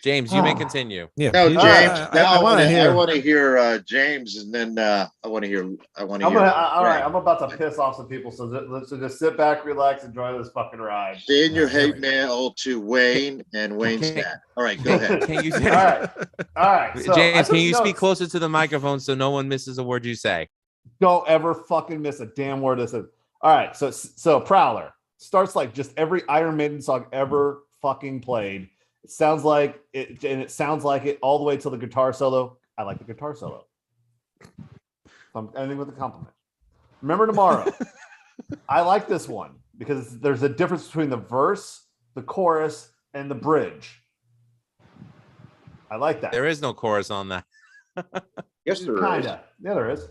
James, you may continue. Yeah, no, James. I want to hear James, and then I want to hear. All right, I'm about to piss off some people, so let's just sit back, relax, enjoy this fucking ride. Send your hate mail to Wayne and Wayne's dad. All right, go ahead. Can you? All right. So James, can you speak closer to the microphone so no one misses a word you say? Don't ever fucking miss a damn word. This is all right. So Prowler starts like just every Iron Maiden song ever fucking played. It sounds like it, and it sounds like it all the way till the guitar solo. I like the guitar solo. Anything with a compliment. Remember Tomorrow. I like this one because there's a difference between the verse, the chorus, and the bridge. I like that. There is no chorus on that. Yes, there is. Yeah, there is.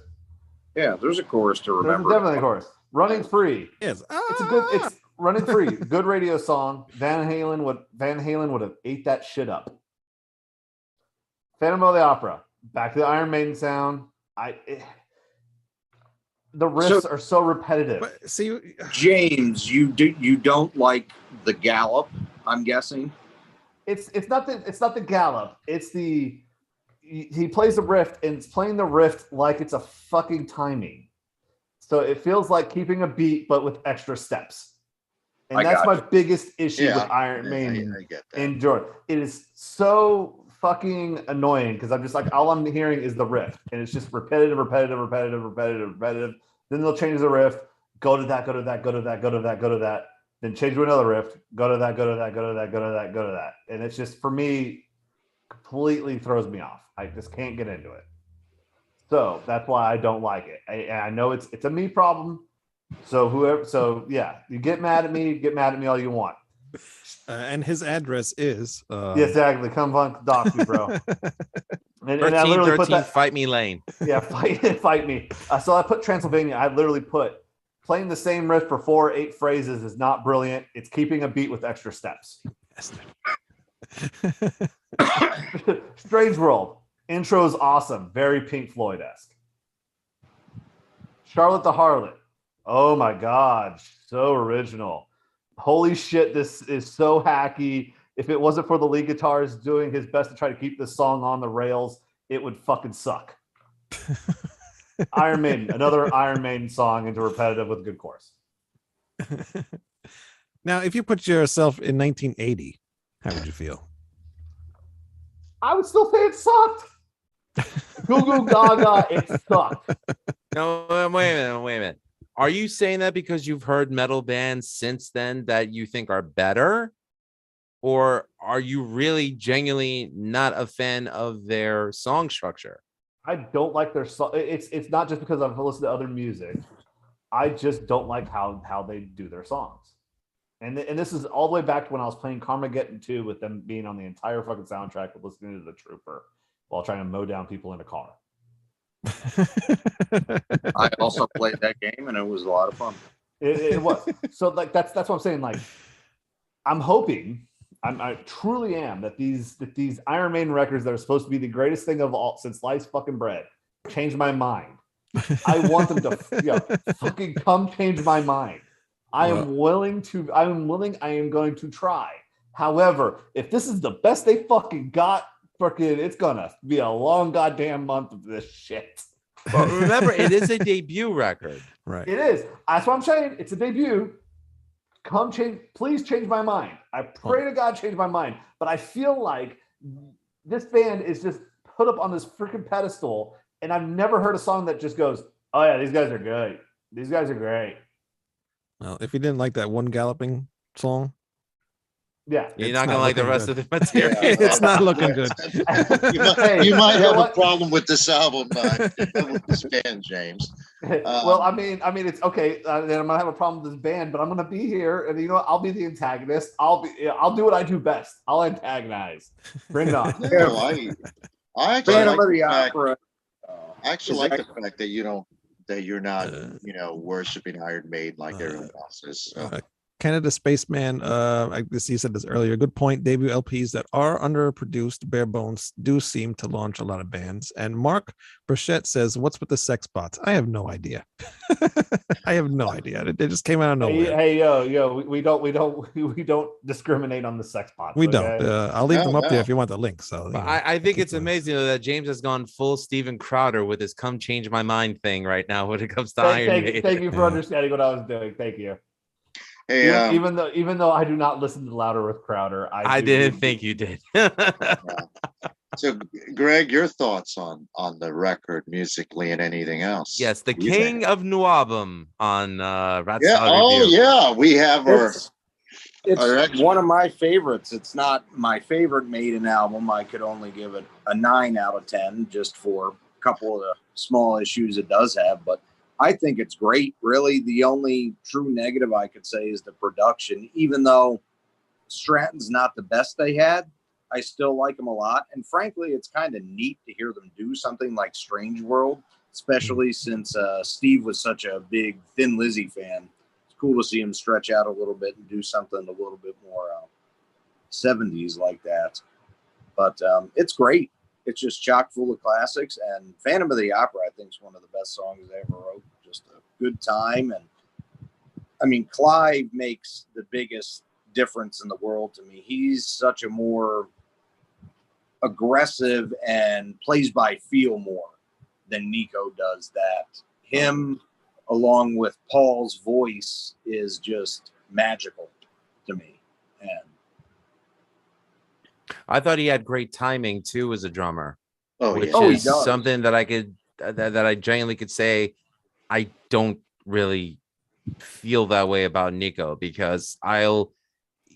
Yeah, there's a chorus to remember. There's definitely a chorus. Running Free. Yes. It's a good. It's Running Free. Good radio song. Van Halen would have ate that shit up. Phantom of the Opera. Back to the Iron Maiden sound. The riffs are so repetitive. But, see, James, you don't like the gallop, I'm guessing. It's not the gallop. It's he plays the riff and it's playing the riff like it's a fucking timing. So it feels like keeping a beat but with extra steps. And that's my biggest issue with Iron Maiden and Jordan. It is so fucking annoying because I'm just like, all I'm hearing is the riff and it's just repetitive. Then they'll change the riff, go to that, then change to another riff, go to that. And it's just, for me, completely throws me off. I just can't get into it. So that's why I don't like it. I know it's a me problem. So you get mad at me all you want. And his address is exactly. Come on, dox me, bro. and I 13 literally put that, Fight Me Lane. Yeah, fight me. So I put Transylvania. I literally put playing the same riff for 4 or 8 phrases is not brilliant. It's keeping a beat with extra steps. Strange World. Intro is awesome. Very Pink Floyd-esque. Charlotte the Harlot. Oh my God. So original. Holy shit, this is so hacky. If it wasn't for the lead guitarist doing his best to try to keep this song on the rails, it would fucking suck. Iron Maiden, another Iron Maiden song into repetitive with a good chorus. Now, if you put yourself in 1980, how would you feel? I would still say it sucked. Goo Goo Gaga, it sucked. No, wait a minute. Are you saying that because you've heard metal bands since then that you think are better? Or are you really genuinely not a fan of their song structure? I don't like their song. It's not just because I've listened to other music. I just don't like how they do their songs. And this is all the way back to when I was playing Carmageddon 2 with them being on the entire fucking soundtrack with listening to The Trooper while trying to mow down people in a car. I also played that game and it was a lot of fun. It was. So like that's what I'm saying. Like I'm hoping, I truly am, that these Iron Maiden records that are supposed to be the greatest thing of all since sliced fucking bread change my mind. I want them to fucking come change my mind. I am going to try. However, if this is the best they fucking got, it's gonna be a long goddamn month of this shit. But remember, it is a debut record. Right. It is. That's what I'm saying. It's a debut. Please change my mind. I pray to God change my mind. But I feel like this band is just put up on this freaking pedestal, and I've never heard a song that just goes, "Oh yeah, these guys are good. These guys are great." Well, if you didn't like that one galloping song, yeah, you're not gonna like the rest good. of the material. It's not looking good. You might have a problem with this album, with this band, James. Well, I mean, it's okay. Then I'm gonna have a problem with this band, but I'm gonna be here, and you know what? I'll be the antagonist. I'll do what I do best. I'll antagonize. Bring it on. No, I actually Phantom like of the the fact, Opera. I actually like the fact that you're not worshiping Iron Maiden like everyone else is. So. Canada Spaceman, I guess you said this earlier. Good point. Debut LPs that are underproduced, bare bones, do seem to launch a lot of bands. And Mark Burchette says, "What's with the sex bots?" I have no idea. I have no idea. They just came out of nowhere. Hey, yo, we don't discriminate on the sex bots. We okay? don't. I'll leave them up there if you want the link. So I think it's amazing that James has gone full Steven Crowder with his "come change my mind" thing right now when it comes to Iron Maiden. Thank you for understanding what I was doing. Thank you. Hey, even though I do not listen to Louder with Crowder, I didn't think you did. So, Greg, your thoughts on the record musically and anything else? Yes, the King of New Album on Rat Yeah. Salad Review. Yeah, we have It's one of my favorites. It's not my favorite Maiden album. I could only give it a 9 out of 10 just for a couple of the small issues it does have, but I think it's great. Really, the only true negative I could say is the production. Even though Stratton's not the best they had, I still like them a lot. And frankly, it's kind of neat to hear them do something like Strange World, especially since Steve was such a big Thin Lizzy fan. It's cool to see him stretch out a little bit and do something a little bit more 70s like that. But it's great. It's just chock full of classics, and Phantom of the Opera, I think, is one of the best songs they ever wrote. Just a good time. And I mean, Clive makes the biggest difference in the world to me. He's such a more aggressive and plays by feel more than Nico does. That him, along with Paul's voice, is just magical to me. And I thought he had great timing too as a drummer, which he is does. something that I could that I genuinely could say I don't really feel that way about Nico, because I'll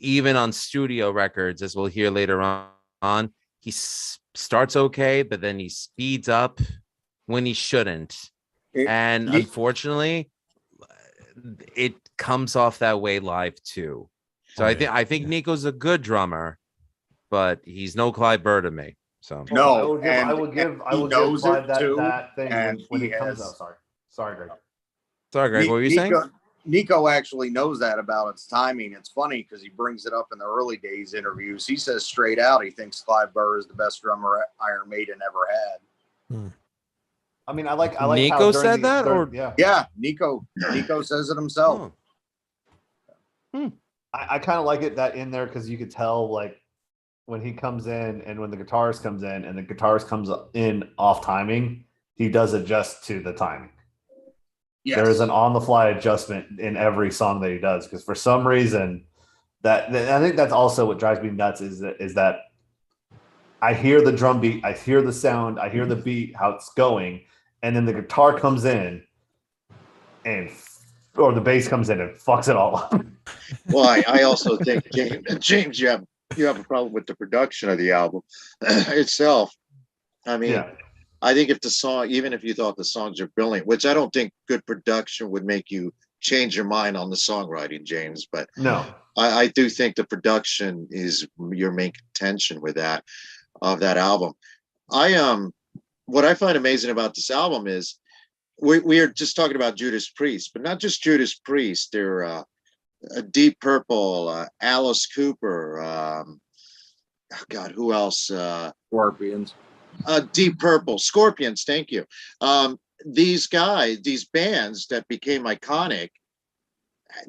even on studio records, as we'll hear later on, he starts okay, but then he speeds up when he shouldn't, and unfortunately, it comes off that way live too. So I think Nico's a good drummer, but he's no Clive Burr to me. So no, I will give Clive that thing when he comes out. Sorry, Greg. Sorry, Greg. What were you saying? Nico actually knows that about its timing. It's funny because he brings it up in the early days interviews. He says straight out he thinks Clive Burr is the best drummer Iron Maiden ever had. I mean, I like Nico said that, or yeah, Nico says it himself. I kind of like it that in there because you could tell like when he comes in and when the guitarist comes in and the guitarist comes in off timing, he does adjust to the timing. Yes. There is an on-the-fly adjustment in every song that he does, because for some reason that I think that's also what drives me nuts is that I hear the drum beat, I hear the sound, I hear the beat, how it's going, and then the guitar comes in or the bass comes in and fucks it all up. Well, I also think James, you have a problem with the production of the album itself. I mean. Yeah. I think if the song, even if you thought the songs are brilliant, which I don't think good production would make you change your mind on the songwriting, James, but no, I do think the production is your main contention with that of that album. What I find amazing about this album is we are just talking about Judas Priest, but not just Judas Priest. They're Deep Purple, Alice Cooper, God, who else? Scorpions. Deep Purple, Scorpions, thank you. These guys, these bands that became iconic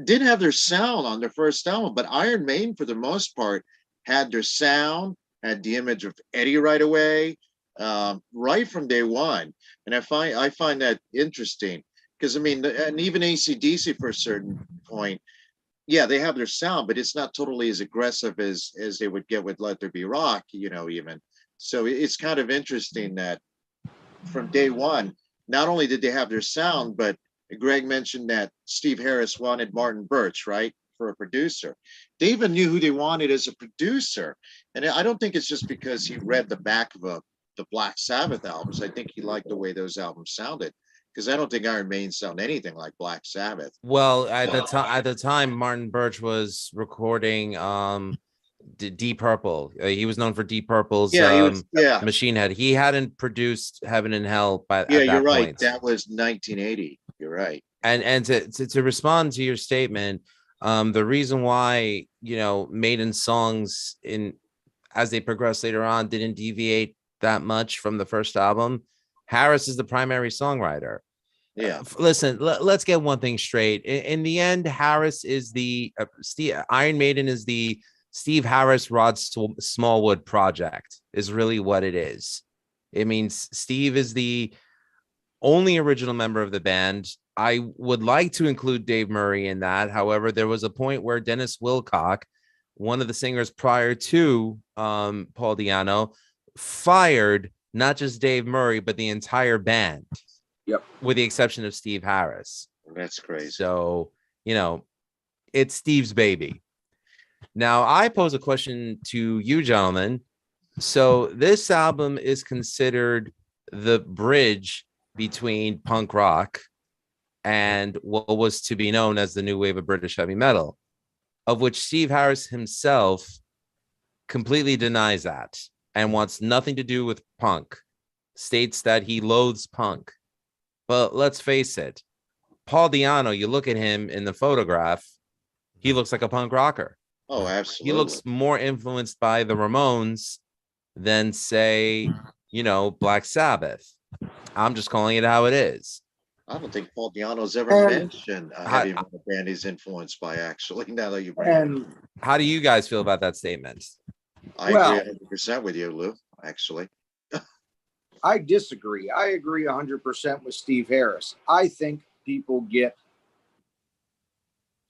didn't have their sound on their first album, but Iron Maiden, for the most part, had their sound, had the image of Eddie right away, right from day one. And I find that interesting because I mean, and even AC/DC for a certain point, yeah, they have their sound, but it's not totally as aggressive as they would get with Let There Be Rock, even. So it's kind of interesting that from day one, not only did they have their sound, but Greg mentioned that Steve Harris wanted Martin Birch, right, for a producer. They even knew who they wanted as a producer. And I don't think it's just because he read the back of the Black Sabbath albums. I think he liked the way those albums sounded. Because I don't think Iron Maiden sound anything like Black Sabbath. Well, at the time, Martin Birch was recording Deep Purple. He was known for Deep Purple's Machine Head. He hadn't produced Heaven and Hell at that you're right. point. That was 1980. You're right. And to respond to your statement, the reason why Maiden songs as they progressed later on didn't deviate that much from the first album. Harris is the primary songwriter. Yeah. Listen, let's get one thing straight. In the end, Harris is the Iron Maiden is the Steve Harris, Rod Smallwood project is really what it is. It means Steve is the only original member of the band. I would like to include Dave Murray in that. However, there was a point where Dennis Wilcock, one of the singers prior to Paul Di'Anno, fired not just Dave Murray, but the entire band. Yep. With the exception of Steve Harris. That's crazy. So, it's Steve's baby. Now, I pose a question to you, gentlemen. So this album is considered the bridge between punk rock and what was to be known as the new wave of British heavy metal, of which Steve Harris himself completely denies that and wants nothing to do with punk, states that he loathes punk. But let's face it, Paul Di'Anno, you look at him in the photograph, he looks like a punk rocker. Oh, absolutely. He looks more influenced by the Ramones than, say, Black Sabbath. I'm just calling it how it is. I don't think Paul Di'Anno's ever mentioned a heavy metal band he's influenced by, actually, now that you bring it up. How do you guys feel about that statement? I agree 100% with you, Lou, actually. I disagree. I agree 100% with Steve Harris. I think people get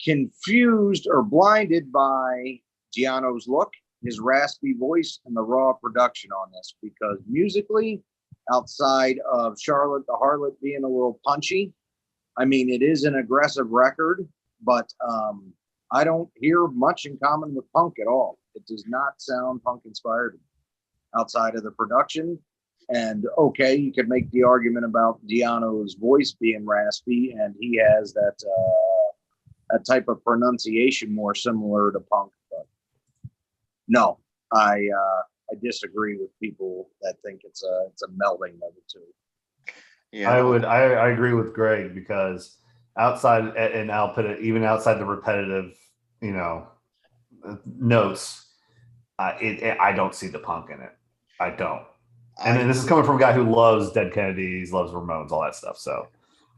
confused or blinded by Di'Anno's look, his raspy voice, and the raw production on this, because musically, outside of Charlotte the Harlot being a little punchy, I mean, it is an aggressive record, but I don't hear much in common with punk at all. It does not sound punk inspired outside of the production. And okay, you could make the argument about Di'Anno's voice being raspy, and he has that type of pronunciation more similar to punk. But no, I disagree with people that think it's a melding of the two. Yeah, I agree with Greg, because outside, and I'll put it even outside the repetitive, notes, I don't see the punk in it. I don't. And then this is coming from a guy who loves Dead Kennedys, loves Ramones, all that stuff. So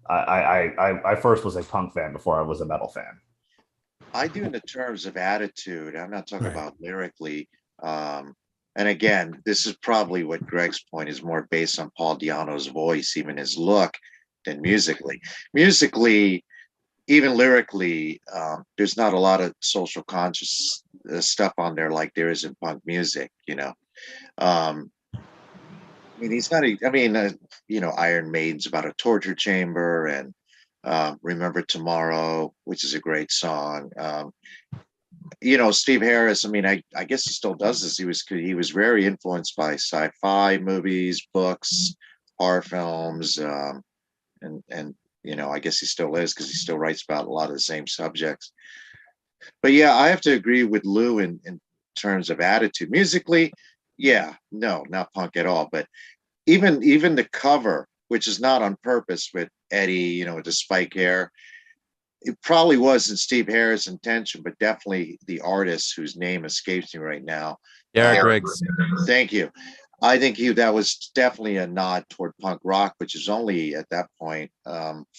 I first was a punk fan before I was a metal fan. I do in the terms of attitude. I'm not talking about lyrically. And again, this is probably what Greg's point is, more based on Paul Di'Anno's voice, even his look, than musically. Musically, even lyrically, there's not a lot of social conscious stuff on there like there is in punk music, I mean, he's not. Iron Maiden's about a torture chamber, and Remember Tomorrow, which is a great song. Steve Harris. I mean, I guess he still does this. He was very influenced by sci-fi movies, books, horror films, and I guess he still is, because he still writes about a lot of the same subjects. But yeah, I have to agree with Lou in terms of attitude. Musically, yeah, no, not punk at all. But even the cover, which is not on purpose, with Eddie, with the spike hair, it probably wasn't Steve Harris' intention, but definitely the artist, whose name escapes me right now. Derek Riggs. Thank you. I think that was definitely a nod toward punk rock, which is only at that point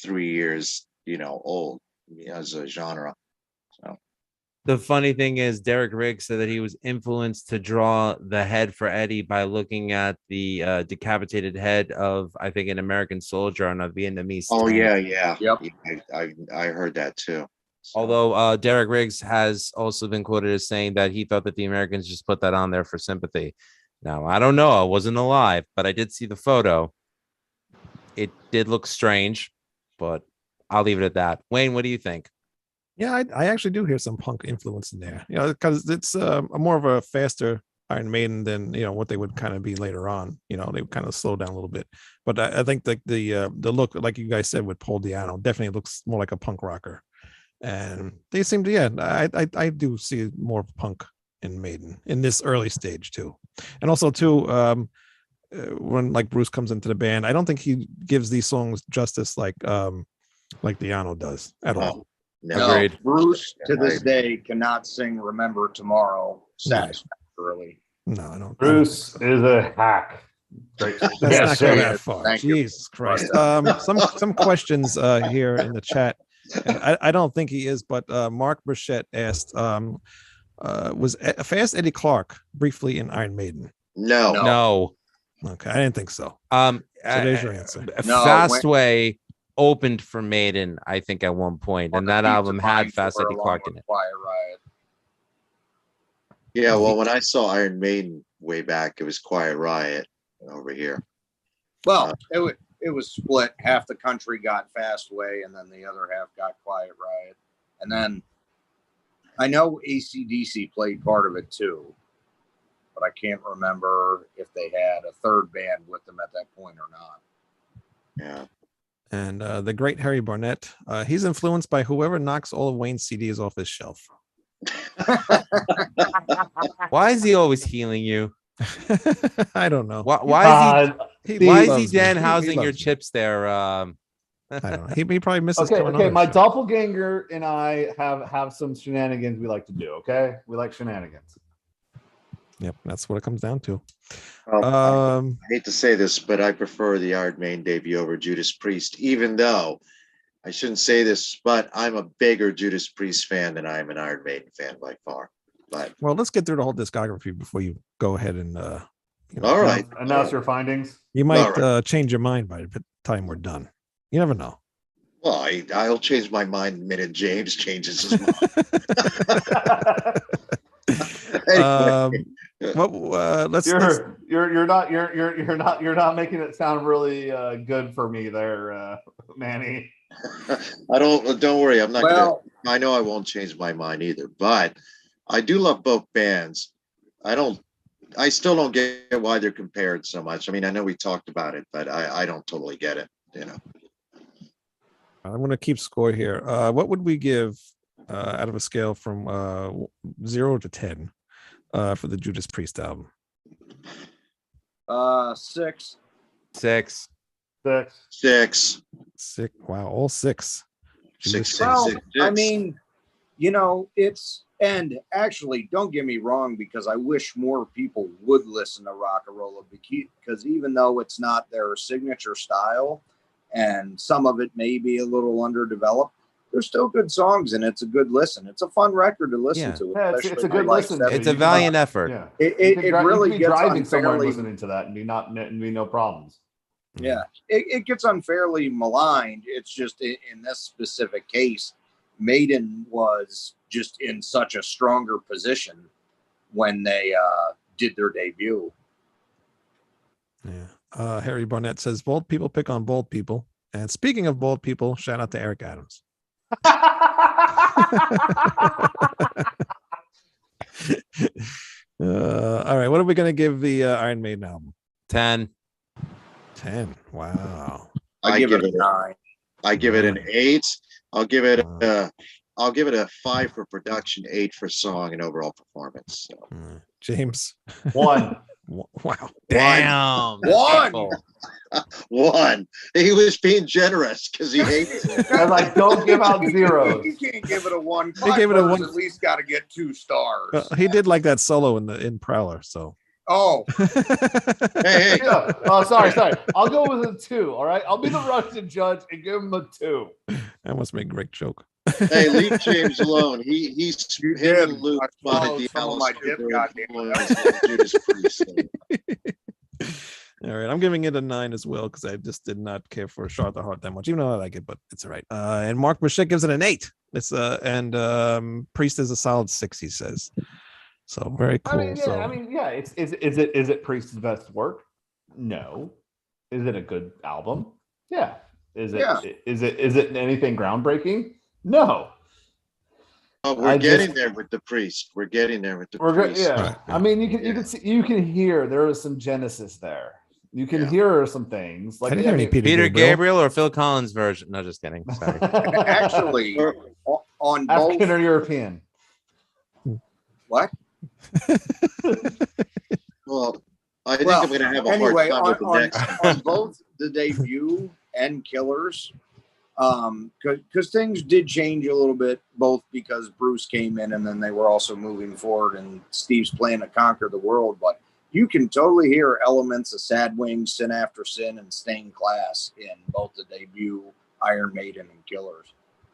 3 years, old as a genre. So The funny thing is, Derek Riggs said that he was influenced to draw the head for Eddie by looking at the decapitated head of, I think, an American soldier on a Vietnamese Oh tank. yeah. Yep. I heard that too. So, Although Derek Riggs has also been quoted as saying that he thought that the Americans just put that on there for sympathy. Now, I don't know. I wasn't alive, but I did see the photo. It did look strange, but I'll leave it at that. Wayne, what do you think? Yeah, I actually do hear some punk influence in there. Because it's more of a faster Iron Maiden than what they would kind of be later on. They would kind of slow down a little bit. But I think the look, like you guys said, with Paul Di'Anno, definitely looks more like a punk rocker. And they seem to, I do see more punk in Maiden in this early stage too. And also too, when like Bruce comes into the band, I don't think he gives these songs justice like Di'Anno does at all. No, Agreed. Bruce to this day cannot sing "Remember Tomorrow" satisfactorily. No, I don't. Bruce is a hack. Let's Yes, not go sir. that far. Thank you. Jesus Christ. Some questions here in the chat. And I don't think he is, but Mark Burchett asked, was Fast Eddie Clark briefly in Iron Maiden? No. Okay, I didn't think so. So there's your answer. Fastway opened for Maiden, I think, at one point, and that Keep album the had Mind Fast Killer Eddie along Clark with in it. Quiet Riot. Yeah, well, when I saw Iron Maiden way back, it was Quiet Riot over here. Well, it was split. Half the country got Fastway, and then the other half got Quiet Riot. And then I know AC/DC played part of it too, but I can't remember if they had a third band with them at that point or not. Yeah. And the great Harry Barnett, he's influenced by whoever knocks all of Wayne's CDs off his shelf. Why is he always healing you? I don't know. Why is he loves me. Dan He housing your loves me. chips there? I don't know. He probably misses. Okay. My doppelganger and I have some shenanigans we like to do. Okay, we like shenanigans. Yep, that's what it comes down to. I hate to say this, but I prefer the Iron Maiden debut over Judas Priest, even though I shouldn't say this, but I'm a bigger Judas Priest fan than I am an Iron Maiden fan by far. But well, let's get through the whole discography before you go ahead and all right, Announce your findings. You might change your mind by the time we're done. You never know. Well, I'll change my mind the minute James changes his mind. Let's you're not making it sound really good for me there, Manny. Don't worry, I'm not Well, I know I won't change my mind either, but I do love both bands. I still don't get why they're compared so much. I mean, I know we talked about it, but I don't totally get it, I'm going to keep score here. What would we give out of a scale from 0 to 10 for the Judas Priest album? 6. 6. 6. Wow, all 6. Six. Well, I mean, and actually, don't get me wrong, because I wish more people would listen to Rocka Rolla, because even though it's not their signature style, and some of it may be a little underdeveloped, there's still good songs, and it's a good listen. It's a fun record to listen to. Yeah, it's a good listen. It's a valiant effort. Yeah. It really gets driving somewhere unfairly listening to that and be no problems. Yeah, it gets unfairly maligned. It's just in this specific case, Maiden was just in such a stronger position when they did their debut. Yeah. Harry Barnett says, bold people pick on bold people. And speaking of bold people, shout out to Eric Adams. All right. What are we going to give the Iron Maiden album? 10. 10. Wow. I give it a 9. I give it an 8. I'll give it a 5 for production, 8 for song and overall performance. So. James. 1. Wow. Damn. 1. 1. He was being generous because he hates it. I was like, don't give out zeros. You can't give it a 1. He gave it a 1. At least got to get 2 stars. He did like that solo in Prowler, so. Oh. Hey. Yeah. Oh, sorry. I'll go with a 2. All right. I'll be the Russian judge and give him a 2. That must make a great joke. Hey, leave James alone. He's You him did. and Luke I wanted swallowed the some of my Alistair dip, Bird goddamn. Judas Priest. All right, I'm giving it a 9 as well because I just did not care for Charlotte Heart that much, even though I like it, but it's all right. And Mark Bashik gives it an 8. It's and Priest is a solid 6, he says. So very cool. Is it Priest's best work? No. Is it a good album? Yeah. Is it anything groundbreaking? No. Oh, we're getting there with the Priest. We're getting there with the Priest. Yeah. Right. I mean, you can hear there is some Genesis there. You can hear some things I didn't hear any Peter Gabriel or Phil Collins version. No, just kidding. Sorry. Actually, on both. African or European. What? Well, I think I'm going to have a hard time with the next on both the debut and Killers, because things did change a little bit, both because Bruce came in and then they were also moving forward and Steve's plan to conquer the world. But you can totally hear elements of Sad Wings, Sin After Sin, and Stained Glass in both the debut Iron Maiden and Killers.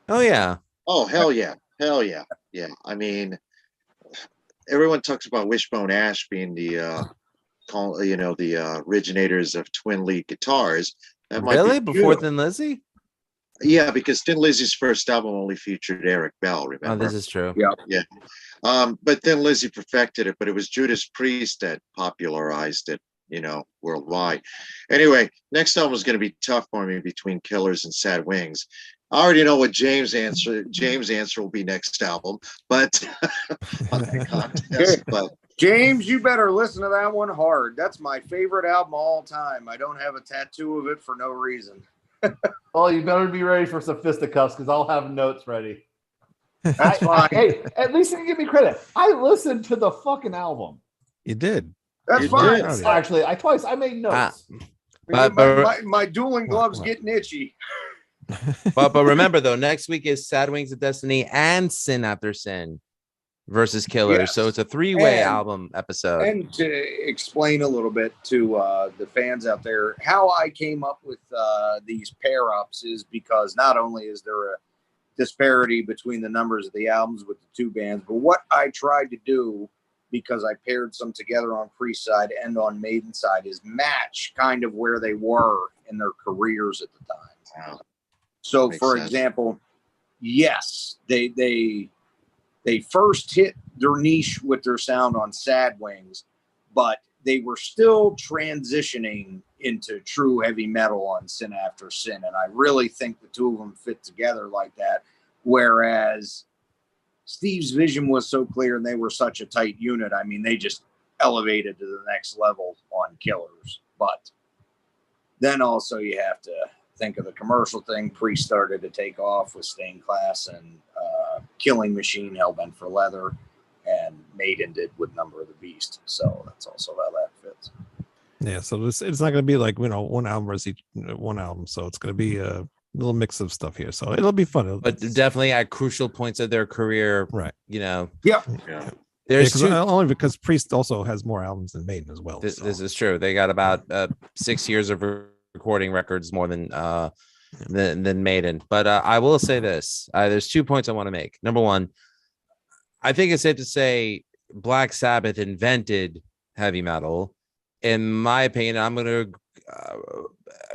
Oh yeah. Oh hell yeah, yeah. I mean, everyone talks about Wishbone Ash being the originators of twin lead guitars. That really before Thin Lizzy? Yeah, because Thin Lizzy's first album only featured Eric Bell. Remember? Oh, this is true. Yeah. But Thin Lizzy perfected it, but it was Judas Priest that popularized it, worldwide. Anyway, next album is going to be tough for me between Killers and Sad Wings. I already know what James' answer will be next album, but on that contest. But James, you better listen to that one hard. That's my favorite album all time. I don't have a tattoo of it for no reason. Well, you better be ready for some fisticuffs because I'll have notes ready. That's fine. Hey, at least you give me credit. I listened to the fucking album. You did. That's fine. Actually, I made notes. My dueling gloves getting itchy. but remember though, next week is Sad Wings of Destiny and Sin After Sin versus Killers. Yes. So it's a 3-way album episode. And to explain a little bit to the fans out there, how I came up with these pair-ups is because not only is there a disparity between the numbers of the albums with the two bands, but what I tried to do, because I paired some together on Priest side and on Maiden side, is match kind of where they were in their careers at the time. Wow. So, Makes for sense. example, yes, they first hit their niche with their sound on Sad Wings, but they were still transitioning into true heavy metal on Sin After Sin. And I really think the two of them fit together like that. Whereas Steve's vision was so clear and they were such a tight unit. I mean, they just elevated to the next level on Killers. But then also you have to think of the commercial thing. Priest started to take off with Stained Glass and Killing Machine, Hellbent for Leather, and Maiden did with Number of the Beast. So that's also how that fits. Yeah, so it's not going to be like one album versus each one album. So it's going to be a little mix of stuff here. So it'll be fun. But definitely at crucial points of their career, right? Yeah. There's only because Priest also has more albums than Maiden as well. This is true. They got about 6 years of recording records more than Maiden. But I will say this: there's 2 points I want to make. Number one, I think it's safe to say Black Sabbath invented heavy metal. In my opinion, I'm going to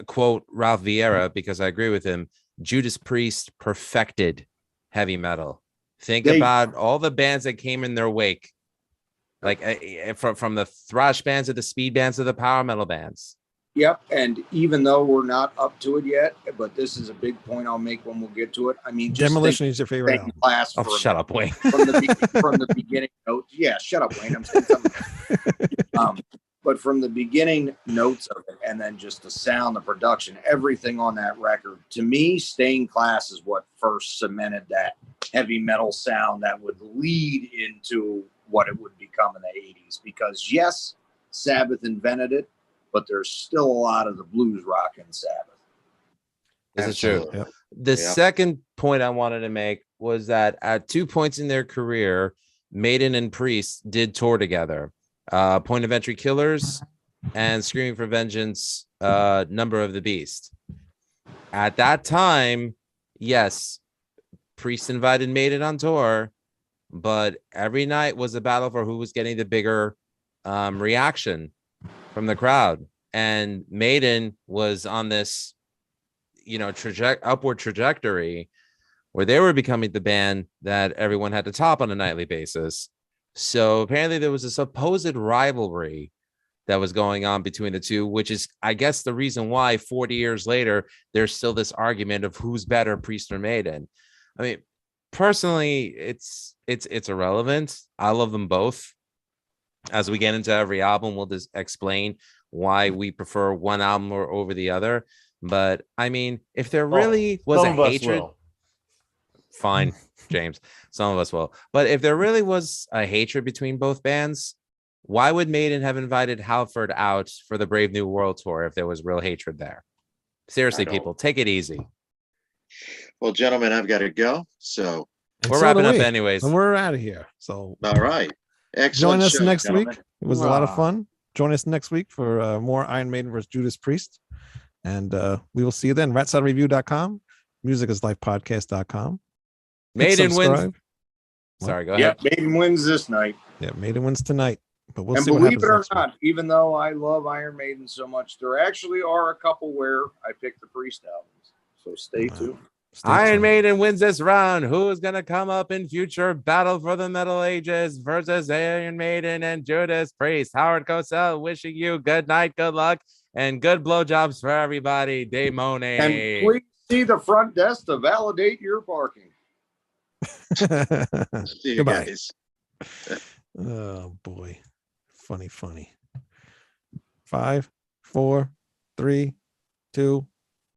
quote Ralph Vieira because I agree with him. Judas Priest perfected heavy metal. Think about all the bands that came in their wake, like from the thrash bands to the speed bands to the power metal bands. Yep, and even though we're not up to it yet, but this is a big point I'll make when we'll get to it. I mean, Demolition is your favorite album. Class shut up, Wayne. From the beginning notes. Yeah, shut up, Wayne. I'm saying something. But from the beginning notes of it, and then just the sound, the production, everything on that record, to me, Stained Glass is what first cemented that heavy metal sound that would lead into what it would become in the 80s. Because yes, Sabbath invented it, but there's still a lot of the blues rock in Sabbath. This is true. Yep. The second point I wanted to make was that at 2 points in their career, Maiden and Priest did tour together. Point of Entry Killers and Screaming for Vengeance, Number of the Beast. At that time, yes, Priest invited Maiden on tour, but every night was a battle for who was getting the bigger reaction from the crowd. And Maiden was on this, upward trajectory where they were becoming the band that everyone had to top on a nightly basis. So apparently there was a supposed rivalry that was going on between the two, which is, I guess, the reason why 40 years later, there's still this argument of who's better, Priest or Maiden. I mean, personally, it's irrelevant. I love them both. As we get into every album, we'll just explain why we prefer one album over the other. But I mean, if there really was a hatred, fine, James, some of us will. But if there really was a hatred between both bands, why would Maiden have invited Halford out for the Brave New World tour if there was real hatred there? Seriously, people, take it easy. Well, gentlemen, I've got to go. So we're wrapping up anyways. And we're out of here. So all right. Excellent. Join us show, next gentlemen. week. It was a lot of fun. Join us next week for more Iron Maiden versus Judas Priest. And we will see you then. RatSideReview.com, MusicIsLifePodcast.com. Maiden wins. Sorry, go ahead. Yeah, Maiden wins this night. Yeah, Maiden wins tonight. But we'll and see what believe happens it or not, even though I love Iron Maiden so much, there actually are a couple where I picked the Priest albums. So stay tuned. Iron Maiden wins this round. Who is going to come up in future battle for the Middle Ages versus Iron Maiden and Judas Priest? Howard Cosell wishing you good night, good luck, and good blowjobs for everybody. Damone. And please see the front desk to validate your parking. See you guys. Oh boy. Funny. 5, 4, 3, 2,